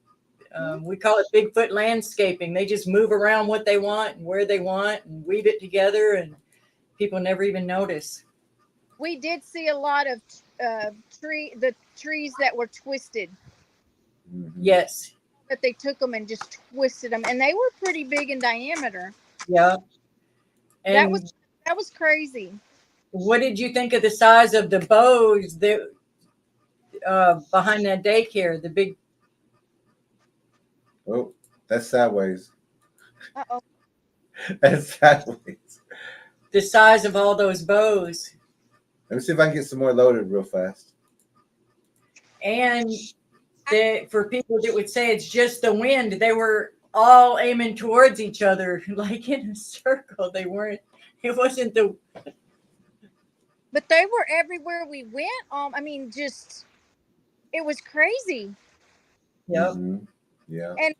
We call it Bigfoot landscaping. They just move around what they want and where they want and weave it together, and people never even notice. We did see a lot of the trees that were twisted. Yes. That they took them and just twisted them, and they were pretty big in diameter. Yeah. And that was crazy. What did you think of the size of the bows that behind that daycare? The big. Oh, that's sideways. Uh-oh. That's sideways. The size of all those bows. Let me see if I can get some more loaded real fast. And for people that would say it's just the wind, they were all aiming towards each other, like in a circle. It wasn't the. But they were everywhere we went. It was crazy. Yep. Mm-hmm. Yeah. And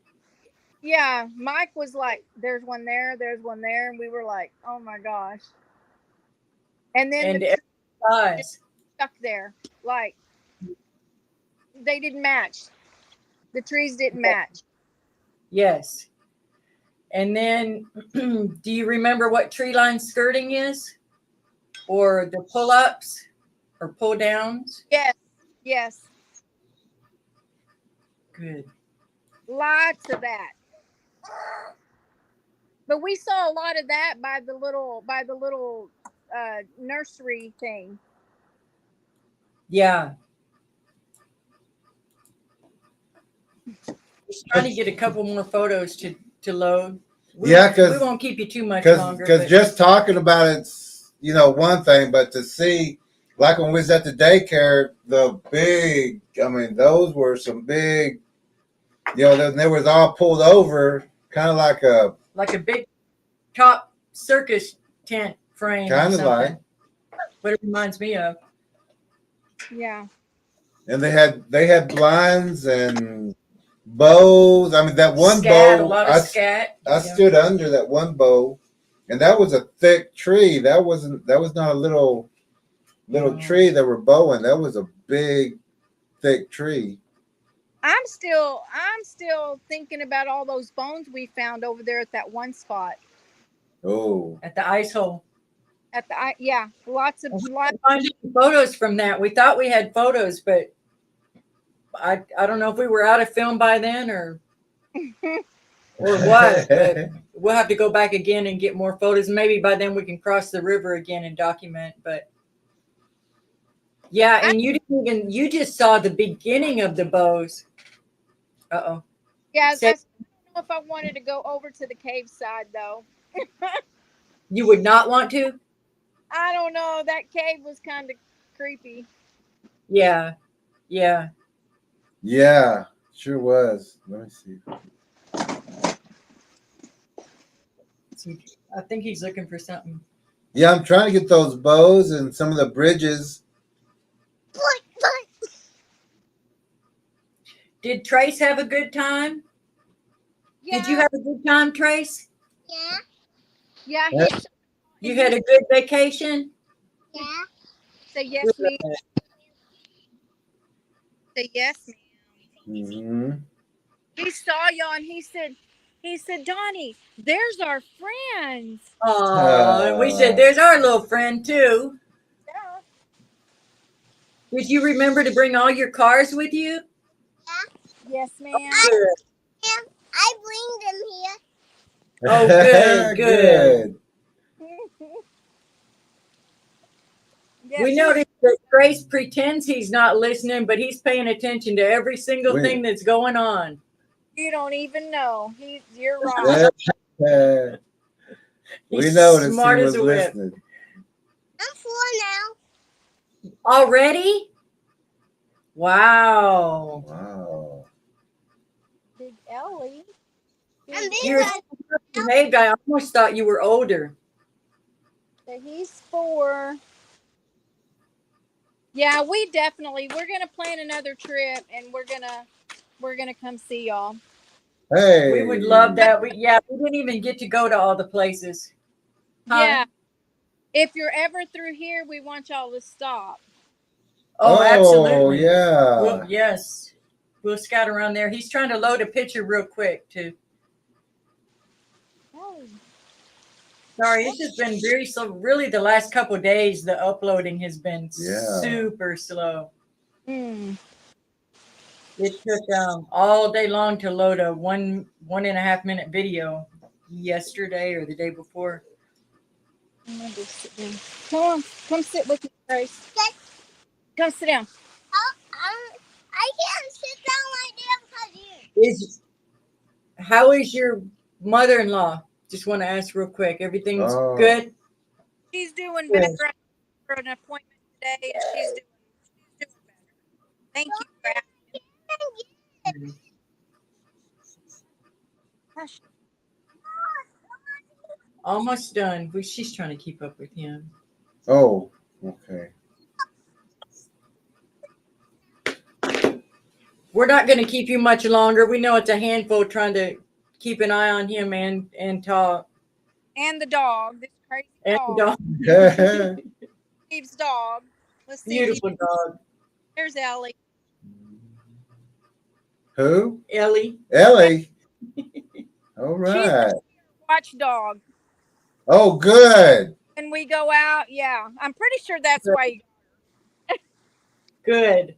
yeah, Mike was like, there's one there. And we were like, oh my gosh. And then the size stuck there. Like, they didn't match. The trees didn't match. Yes. And then, do you remember what tree line skirting is? Or the pull-ups or pull-downs? Yes. Yes. Good. Lots of that. But we saw a lot of that by the little nursery thing. Yeah. Just trying to get a couple more photos to load. We won't keep you too much longer. Because just talking about it's, you know, one thing, but to see, like when we was at the daycare, the big, I mean, those were some big, you know, they was all pulled over, kind of like a big top circus tent frame. Kind of like. What it reminds me of. Yeah. And they had blinds and bows. I mean, that one Scat, bow, a lot of scat. I stood under that one bow, and that was a thick tree. That was not a little tree that were bowing. That was a big, thick tree. I'm still thinking about all those bones we found over there at that one spot. Oh. At the ice hole. Yeah, lots. Finding photos from that. We thought we had photos, but I don't know if we were out of film by then or what. But we'll have to go back again and get more photos. Maybe by then we can cross the river again and document. But yeah, and you just saw the beginning of the bows. Uh-oh. Yeah, I don't know if I wanted to go over to the cave side though. You would not want to? I don't know. That cave was kind of creepy. Yeah. Yeah. Yeah, sure was. Let me see. I think he's looking for something. Yeah, I'm trying to get those bows and some of the bridges. Did Trace have a good time? Yeah. Did you have a good time, Trace? Yeah. You had a good vacation? Yeah. Say yes, ma'am. Say yes, ma'am. Mm-hmm. He saw y'all and he said, Donnie, there's our friends. Oh, and we said, there's our little friend too. Yeah. Did you remember to bring all your cars with you? Yes, ma'am. I bring them here. Oh, good, good. Yes, We noticed that Grace pretends he's not listening, but he's paying attention to every single thing that's going on. You don't even know. You're right. We noticed smart he as was a whip. listening. I'm 4 now. Already? Wow. Wow. Big Ellie. I'm big. You're a hey guy. I almost thought you were older. So he's 4. Yeah, we're gonna plan another trip and we're gonna come see y'all. Hey. We would love that. We didn't even get to go to all the places. Huh? Yeah. If you're ever through here, we want y'all to stop. Oh, absolutely. Yeah. Yes. We'll scout around there. He's trying to load a picture real quick too. Oh. Sorry, it's just been very slow. Really, the last couple of days, the uploading has been super slow. Mm. It took all day long to load a 1.5 minute video yesterday or the day before. Come on, come sit with me, Grace. Come sit down. I can't sit down like that because you. How is your mother-in-law? Just want to ask real quick. Everything's good? She's doing better for an appointment today, and she's doing better. Thank you for asking. Hush. Almost done. She's trying to keep up with him. Oh, okay. We're not going to keep you much longer. We know it's a handful trying to keep an eye on him and talk. And the dog. This crazy And dog. the dog. Steve's dog. Let's see. Beautiful dog. There's Ellie. Who? Ellie. Ellie. All right. watchdog. Oh, good. And we go out. Yeah, I'm pretty sure that's why. Good.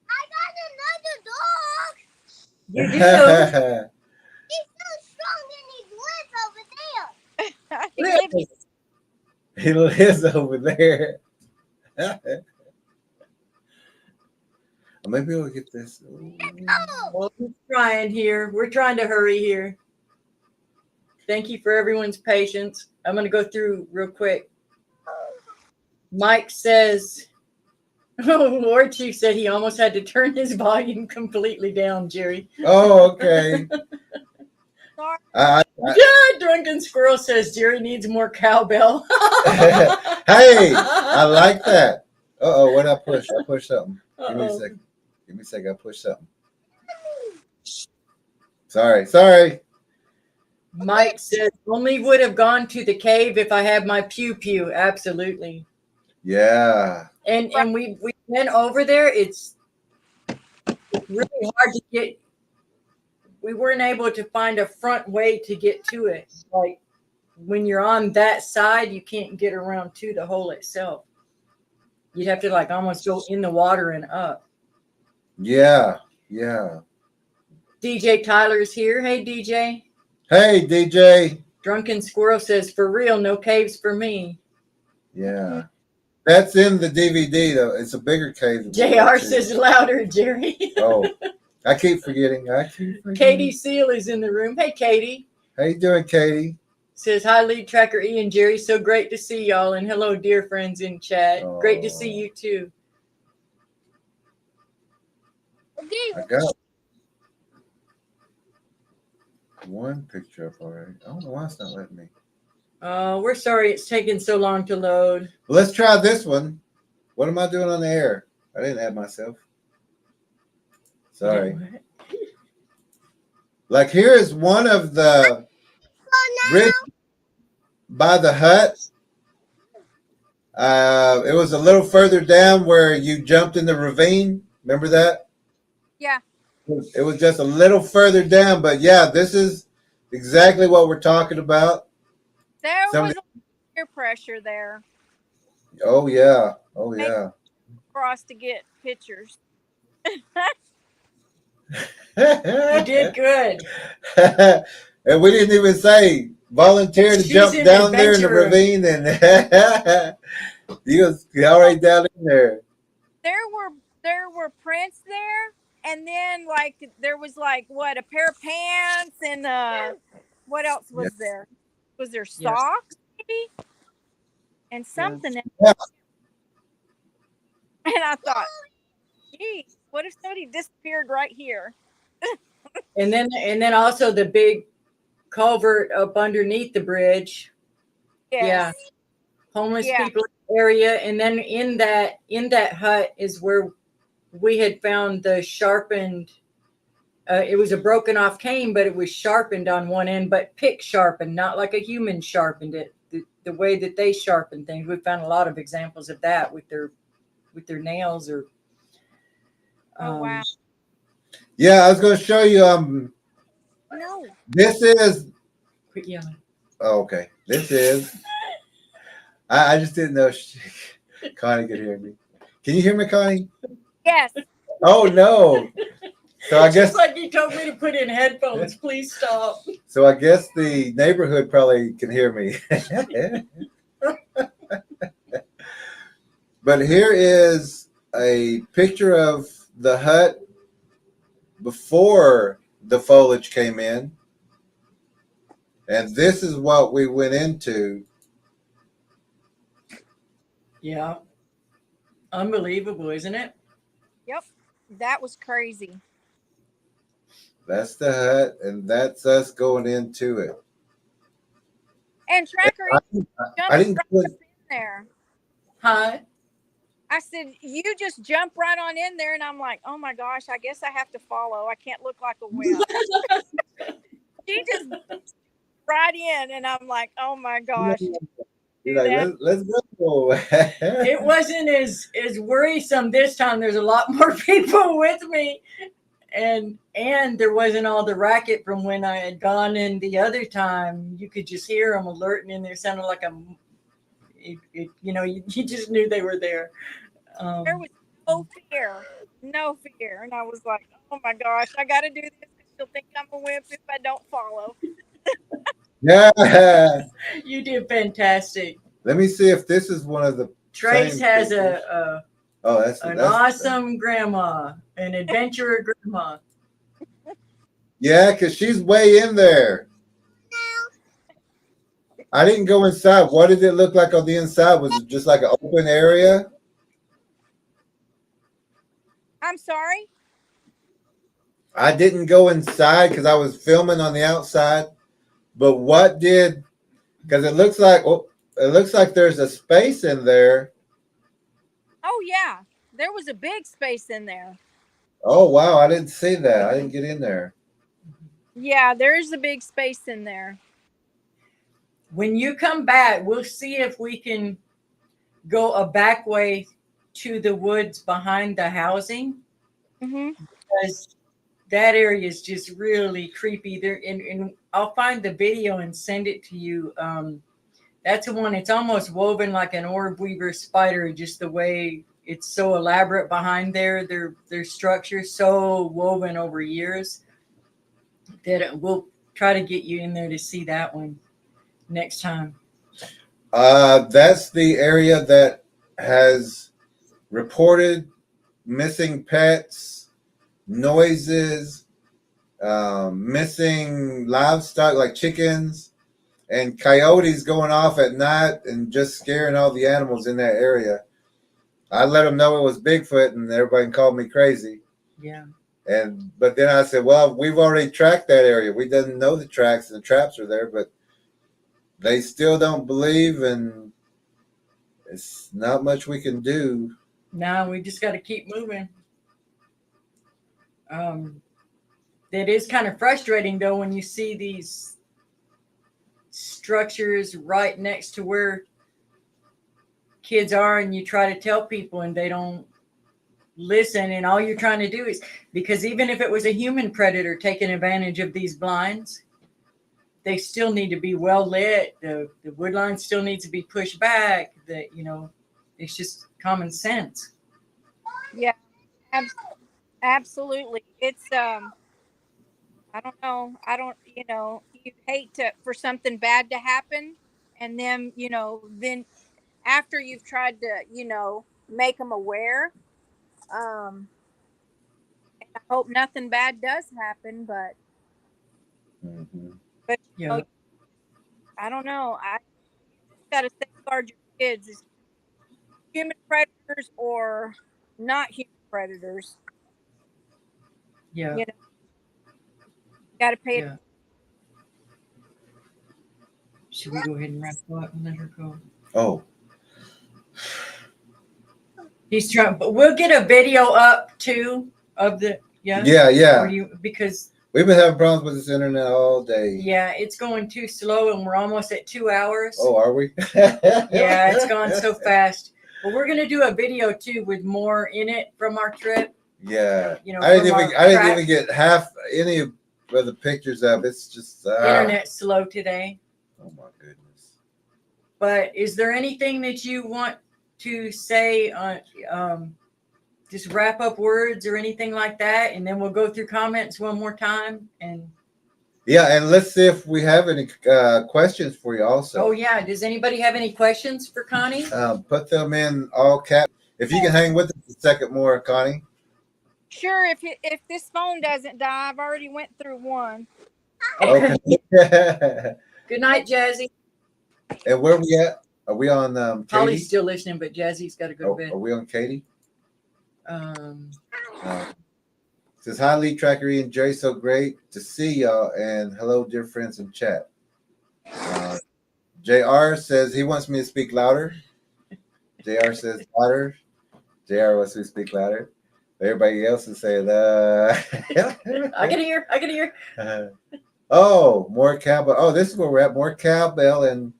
I got another dog. You do. He's so strong and he lives over there. He lives Really? He lives over there. Maybe we'll get this. Oh, Well, we're trying here. We're trying to hurry here. Thank you for everyone's patience. I'm going to go through real quick. Mike says, War Chief said he almost had to turn his volume completely down, Jerry. Oh, okay. sorry. Yeah, Drunken Squirrel says Jerry needs more cowbell. Hey, I like that. Uh-oh, what did I push? I pushed something. Give me a Uh-oh. second. Give me a second. I pushed something. Sorry. Mike says, only would have gone to the cave if I had my pew. Absolutely. Yeah. And we went over there. It's really hard to get. We weren't able to find a front way to get to it. Like when you're on that side, you can't get around to the hole itself. You'd have to like almost go in the water and up. Yeah. DJ Tyler's here. Hey, DJ. Hey, DJ. Drunken Squirrel says, for real, no caves for me. Yeah. That's in the DVD, though. It's a bigger cave. than JR what says louder, Jerry. Oh, I keep forgetting. Katie Seal is in the room. Hey, Katie. How you doing, Katie? Says, hi, Lead Tracker E and Jerry. So great to see y'all. And hello, dear friends in chat. Great to see you, too. I got one picture up already. I don't know why it's not letting me. We're sorry it's taking so long to load. Well, let's try this one. What am I doing on the air? I didn't add myself. Sorry. Like here is one of the bridge by the hut. It was a little further down where you jumped in the ravine. Remember that? Yeah. It was just a little further down, but yeah, this is exactly what we're talking about. There was a air pressure there. Oh yeah. For us to get pictures. You did good. And we didn't even say volunteer to She's jump an down there in the adventurer. ravine, and he was already down in there. There were prints there, and then like there was like what, a pair of pants and what else was there? Was there socks maybe? And something else. Yeah. And I thought, gee, what if somebody disappeared right here? And then also the big culvert up underneath the bridge. Yes. Yeah. Homeless people area. And then in that hut is where we had found the sharpened, it was a broken off cane, but it was sharpened on one end, but pick sharpened, not like a human sharpened it. The way that they sharpen things. We found a lot of examples of that with their nails or. Oh wow. Yeah, I was going to show you. No. This is. Quit yelling. Oh, okay. This is. I just didn't know Connie could hear me. Can you hear me, Connie? Yes. Oh no. So I guess Just like you told me to put in headphones. Please stop. So I guess the neighborhood probably can hear me. But here is a picture of the hut before the foliage came in. And this is what we went into. Yeah. Unbelievable, isn't it? Yep. That was crazy. That's the hut, and that's us going into it. And Tracker I didn't jumped put, right up in there. Huh? I said, you just jump right on in there, and I'm like, oh my gosh, I guess I have to follow. I can't look like a wimp. She just right in, and I'm like, oh my gosh. you're like, let's go. It wasn't as worrisome this time. There's a lot more people with me. and there wasn't all the racket from when I had gone in the other time. You could just hear them alerting, and there sounded like you just knew they were there. There was no fear, and I was like, oh my gosh, I got to do this because she'll think I'm a wimp if I don't follow. Yeah. You did fantastic. Let me see if this is one of the. Trace same has pictures. that's awesome grandma, an adventurer grandma. Yeah, because she's way in there. I didn't go inside. What did it look like on the inside? Was it just like an open area? I'm sorry? I didn't go inside because I was filming on the outside. But what did? Because it looks like there's a space in there. Oh, yeah. There was a big space in there. Oh, wow. I didn't see that. I didn't get in there. Yeah, there is a big space in there. When you come back, we'll see if we can go a back way to the woods behind the housing. Because that area is just really creepy there. And I'll find the video and send it to you. That's the one. It's almost woven like an orb weaver spider, just the way it's so elaborate behind there. Their structure so woven over years that we'll try to get you in there to see that one next time. That's the area that has reported missing pets, noises, missing livestock like chickens, and coyotes going off at night and just scaring all the animals in that area. I let them know it was Bigfoot, and everybody called me crazy. Yeah. But then I said, well, we've already tracked that area. We didn't know the tracks and the traps are there, but they still don't believe, and it's not much we can do. No, we just got to keep moving. It is kind of frustrating, though, when you see these structures right next to where kids are, and you try to tell people and they don't listen, and all you're trying to do is, because even if it was a human predator taking advantage of these blinds, they still need to be well lit. The wood line still needs to be pushed back. It's just common sense. Yeah, absolutely. It's I don't know. You hate for something bad to happen, and then then after you've tried to make them aware. And I hope nothing bad does happen, but Yeah. I don't know. You just got to safeguard your kids, human predators or not human predators. Yeah. Got to pay Yeah. Should we go ahead and wrap up and let her go? Oh. He's trying, but we'll get a video up too of the because we've been having problems with this internet all day. Yeah, it's going too slow, and we're almost at 2 hours. Oh, are we? Yeah, it's gone so fast. But we're gonna do a video too with more in it from our trip. Yeah, I didn't even get half any of the pictures up. It's just internet's slow today. Oh my goodness! But is there anything that you want to say on just wrap up words or anything like that, and then we'll go through comments one more time? And let's see if we have any questions for you also. Oh yeah, does anybody have any questions for Connie? Put them in all caps. If you can hang with us a second more, Connie. Sure. If this phone doesn't die, I've already went through one. Okay. Good night, Jazzy. And where are we at? Are we on Katie? Holly's still listening, but Jazzy's got to go to bed. Are we on Katie? Says hi, Lead Tracker E and Jerry. So great to see y'all, and hello, dear friends in chat. JR says he wants me to speak louder. JR says louder. JR wants me to speak louder. Everybody else is saying, I can hear. Oh, more cowbell. Oh, this is where we're at. More cowbell, and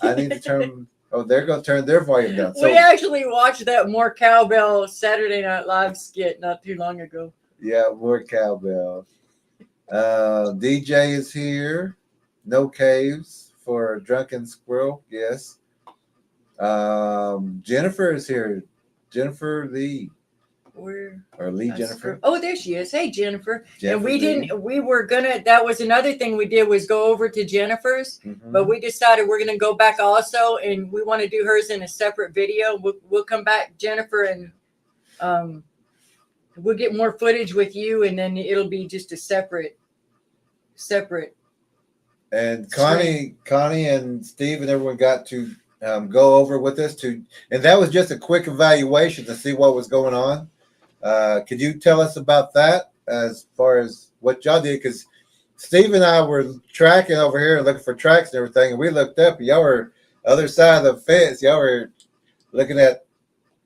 I need to turn. Oh, they're going to turn their volume down. So, we actually watched that More Cowbell Saturday Night Live skit not too long ago. Yeah, more cowbell. DJ is here. No caves for drunken squirrel. Yes. Jennifer is here. Jennifer Lee Where? or Lee Jennifer. Oh, there she is. Hey, Jennifer. Jennifer And we Lee. didn't. We were gonna. That was another thing we did was go over to Jennifer's, Mhm. but we decided we're gonna go back also, and we want to do hers in a separate video. We'll come back, Jennifer, and we'll get more footage with you, and then it'll be just a separate. And Connie and Steve and everyone got to go over with us and that was just a quick evaluation to see what was going on. Could you tell us about that as far as what y'all did? Because Steve and I were tracking over here looking for tracks and everything, and we looked up. Y'all were other side of the fence. Y'all were looking at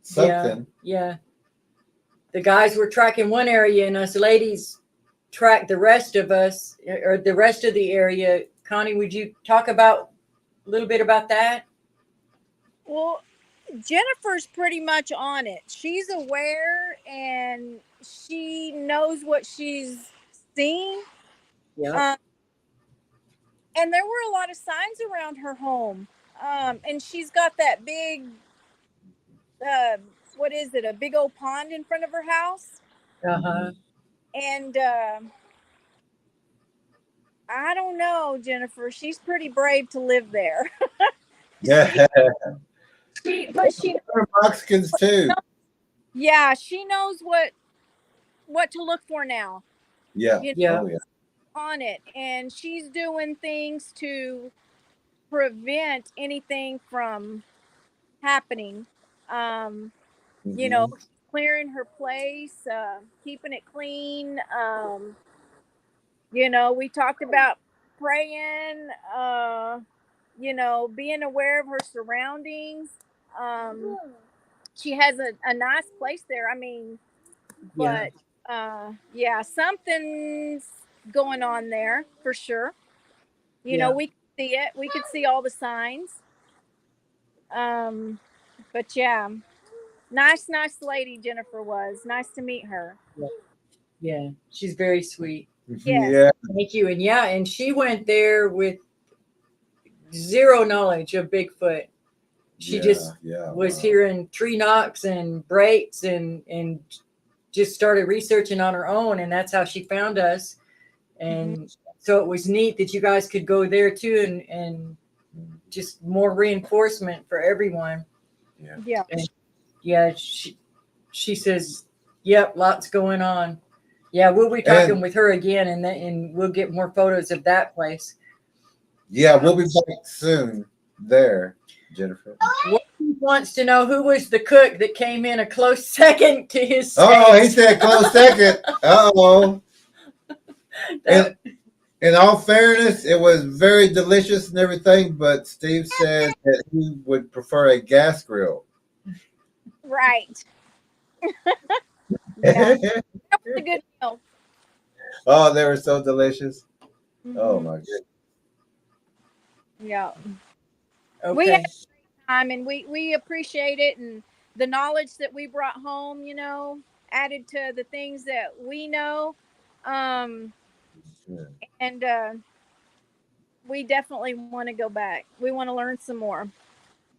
something. Yeah. The guys were tracking one area, and us ladies tracked the rest of us, or the rest of the area. Connie, would you talk about a little bit about that? Well, Jennifer's pretty much on it. She's aware and she knows what she's seen. Yeah. And there were a lot of signs around her home. And she's got that big, what is it? A big old pond in front of her house. Uh-huh. And I don't know, Jennifer. She's pretty brave to live there. Yeah. But she Mexicans too. Yeah, she knows what to look for now. Yeah. You Yeah. Oh, yeah. on it, and she's doing things to prevent anything from happening. You know, clearing her place, keeping it clean. You know, we talked about praying, you know, being aware of her surroundings. She has a nice place there. I mean, but yeah, something's going on there for sure. You know, we could see it. We could see all the signs. But yeah, nice lady Jennifer was. Nice to meet her. Yeah. She's very sweet. Yes. Yeah. Thank you. And she went there with zero knowledge of Bigfoot. She just was hearing tree knocks and breaks and just started researching on her own, and that's how she found us. And so it was neat that you guys could go there too, and just more reinforcement for everyone. Yeah. And yeah, she says, yep, lots going on. Yeah, we'll be talking with her again, and we'll get more photos of that place. Yeah, we'll be back soon there, Jennifer. Wants to know who was the cook that came in a close second to his steak. Oh, he said close second. Uh-oh. In all fairness, it was very delicious and everything, but Steve said that he would prefer a gas grill. Right. Yeah. That was a good meal. Oh, they were so delicious. Oh my goodness. Yeah. Okay. We had a great time, and we appreciate it, and the knowledge that we brought home, you know, added to the things that we know. And we definitely want to go back. We want to learn some more.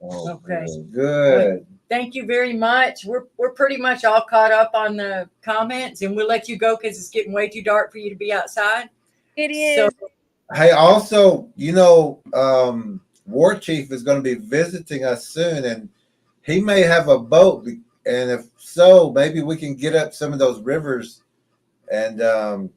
Oh, okay. Good. Thank you very much. We're pretty much all caught up on the comments, and we'll let you go because it's getting way too dark for you to be outside. It is. So, hey, also, you know, War Chief is going to be visiting us soon, and he may have a boat. And if so, maybe we can get up some of those rivers and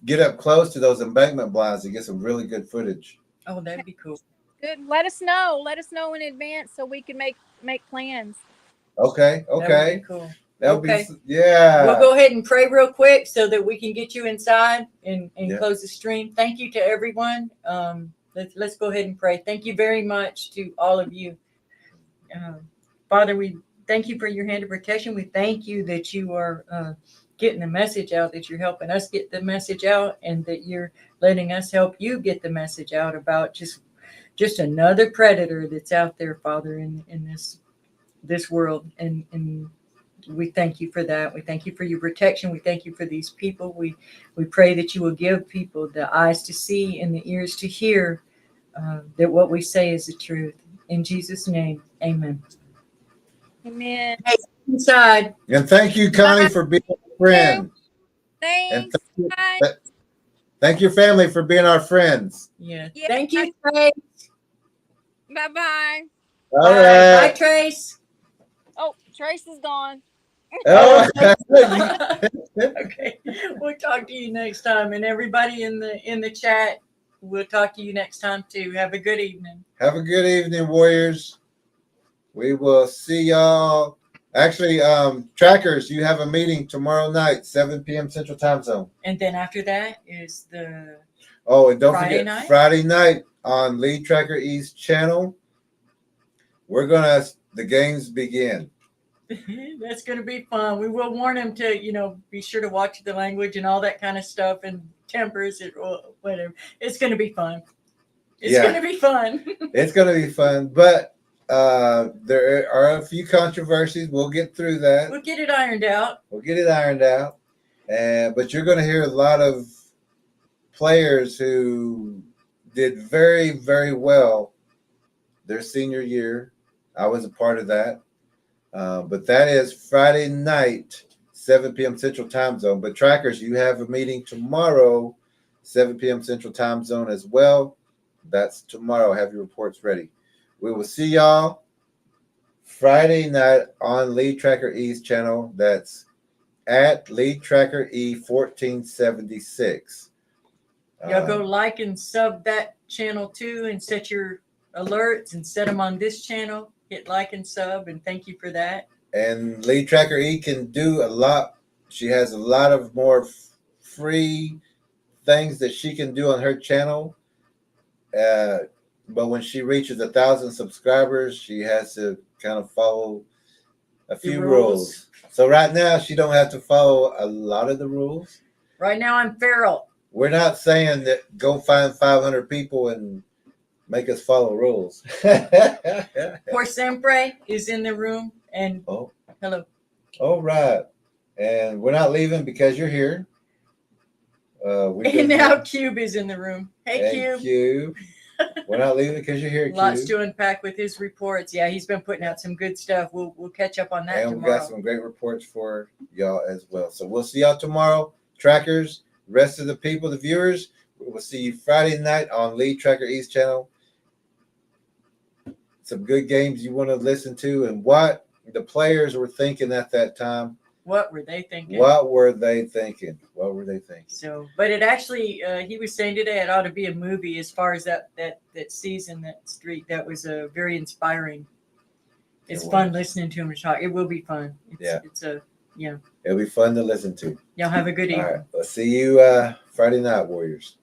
get up close to those embankment blinds to get some really good footage. Oh, that'd be cool. Good. Let us know. Let us know in advance so we can make plans. Okay. That would be cool. That'll be, yeah. We'll go ahead and pray real quick so that we can get you inside and close the stream. Thank you to everyone. Let's go ahead and pray. Thank you very much to all of you. Father, we thank you for your hand of protection. We thank you that you are getting the message out, that you're helping us get the message out, and that you're letting us help you get the message out about just another predator that's out there, Father, in this world, and we thank you for that. We thank you for your protection. We thank you for these people. We pray that you will give people the eyes to see and the ears to hear, that what we say is the truth. In Jesus' name, amen. Amen. Hey, inside. And thank you, Connie, for being a friend. And Thanks. Bye. thank your family for being our friends. Yeah. Yeah. Thank you, Trace. Bye-bye. All Bye, right. Trace. Oh, Trace is gone. Oh, Okay. We'll talk to you next time. And everybody in the chat, we'll talk to you next time too. Have a good evening. have a good evening, Warriors. We will see y'all. Actually, trackers, you have a meeting tomorrow night, 7 p.m. Central Time Zone. And then after that is the Oh, and don't Friday forget, night? Friday night on Lead Tracker East channel, the games begin. that's going to be fun. We will warn them to, be sure to watch the language and all that kind of stuff and tempers or whatever. It's going to be fun. It's going to be fun. It's going to be fun, but there are a few controversies. We'll get through that. We'll get it ironed out. But you're going to hear a lot of players who did very, very well their senior year. I was a part of that. But that is Friday night, 7 p.m. Central Time Zone. But trackers, you have a meeting tomorrow, 7 p.m. Central Time Zone as well. That's tomorrow. Have your reports ready. We will see y'all Friday night on Lead Tracker E's channel. That's at Lead Tracker E 1476. Y'all go like and sub that channel too and set your alerts and set them on this channel. Hit like and sub, and thank you for that. And Lead Tracker E can do a lot. She has a lot of more free things that she can do on her channel. But when she reaches 1,000 subscribers, she has to kind of follow a few rules. So right now, she don't have to follow a lot of the rules. Right now, I'm feral. We're not saying that go find 500 people and make us follow rules. Por Sempre is in the room. And hello. All right. And we're not leaving because you're here. And now Cube is in the room. Hey, Cube. We're not leaving because you're here, Cube. Lots to unpack with his reports. Yeah, he's been putting out some good stuff. We'll catch up on that and tomorrow. We got some great reports for y'all as well. So we'll see y'all tomorrow. Trackers, rest of the people, the viewers, we'll see you Friday night on Lead Tracker East channel. Some good games you want to listen to and what the players were thinking at that time. What were they thinking? So, but it actually, he was saying today it ought to be a movie as far as that season, that streak. That was very inspiring. It's fun listening to him talk. It will be fun. It'll be fun to listen to. Y'all have a good evening. All right. Let's see you Friday night, Warriors.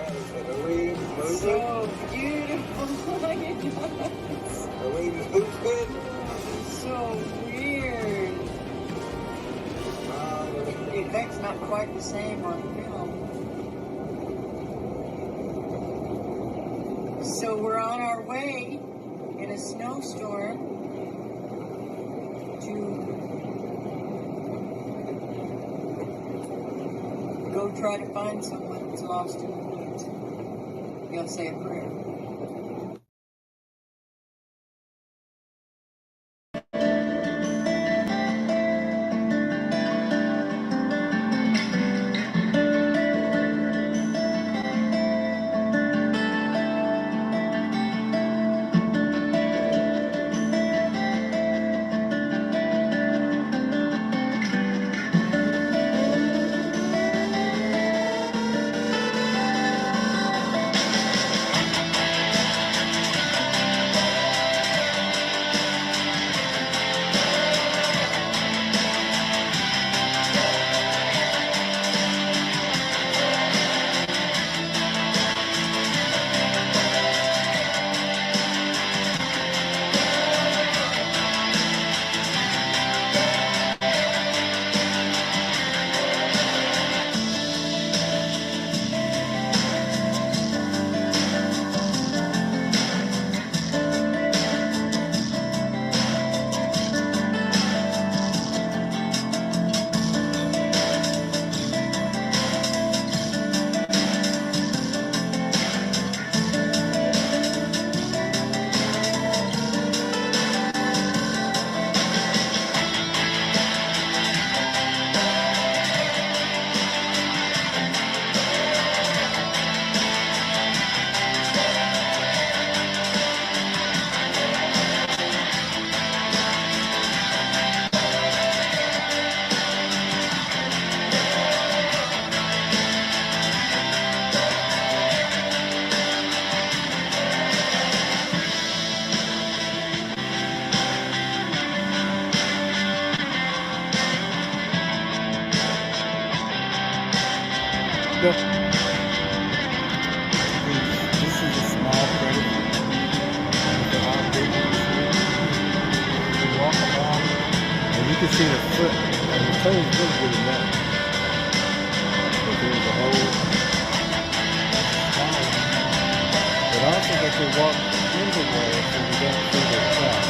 The leaves moving. So beautiful. Look at that. The leaves moving. So weird. The effect's not quite the same on film. So we're on our way in a snowstorm to go try to find someone that's lost in the woods. You gotta say a prayer. This is a small predator. There are big ones here. You walk along, and you can see the foot, and the toe is really good enough. But there's a hole, small one. But also they can walk in the wall so you don't see their tracks.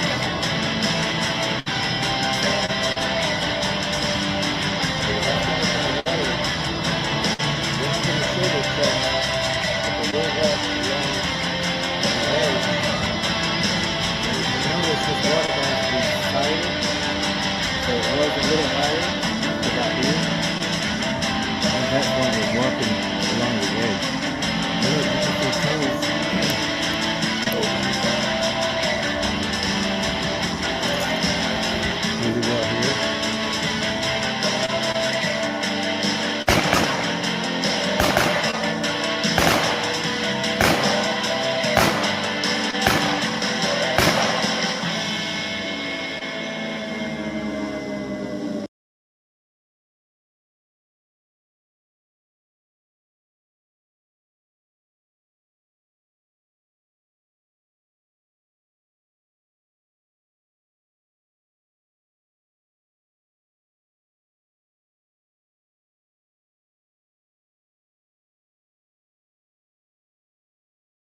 That's why they're walking along the edge. Look, you can see toes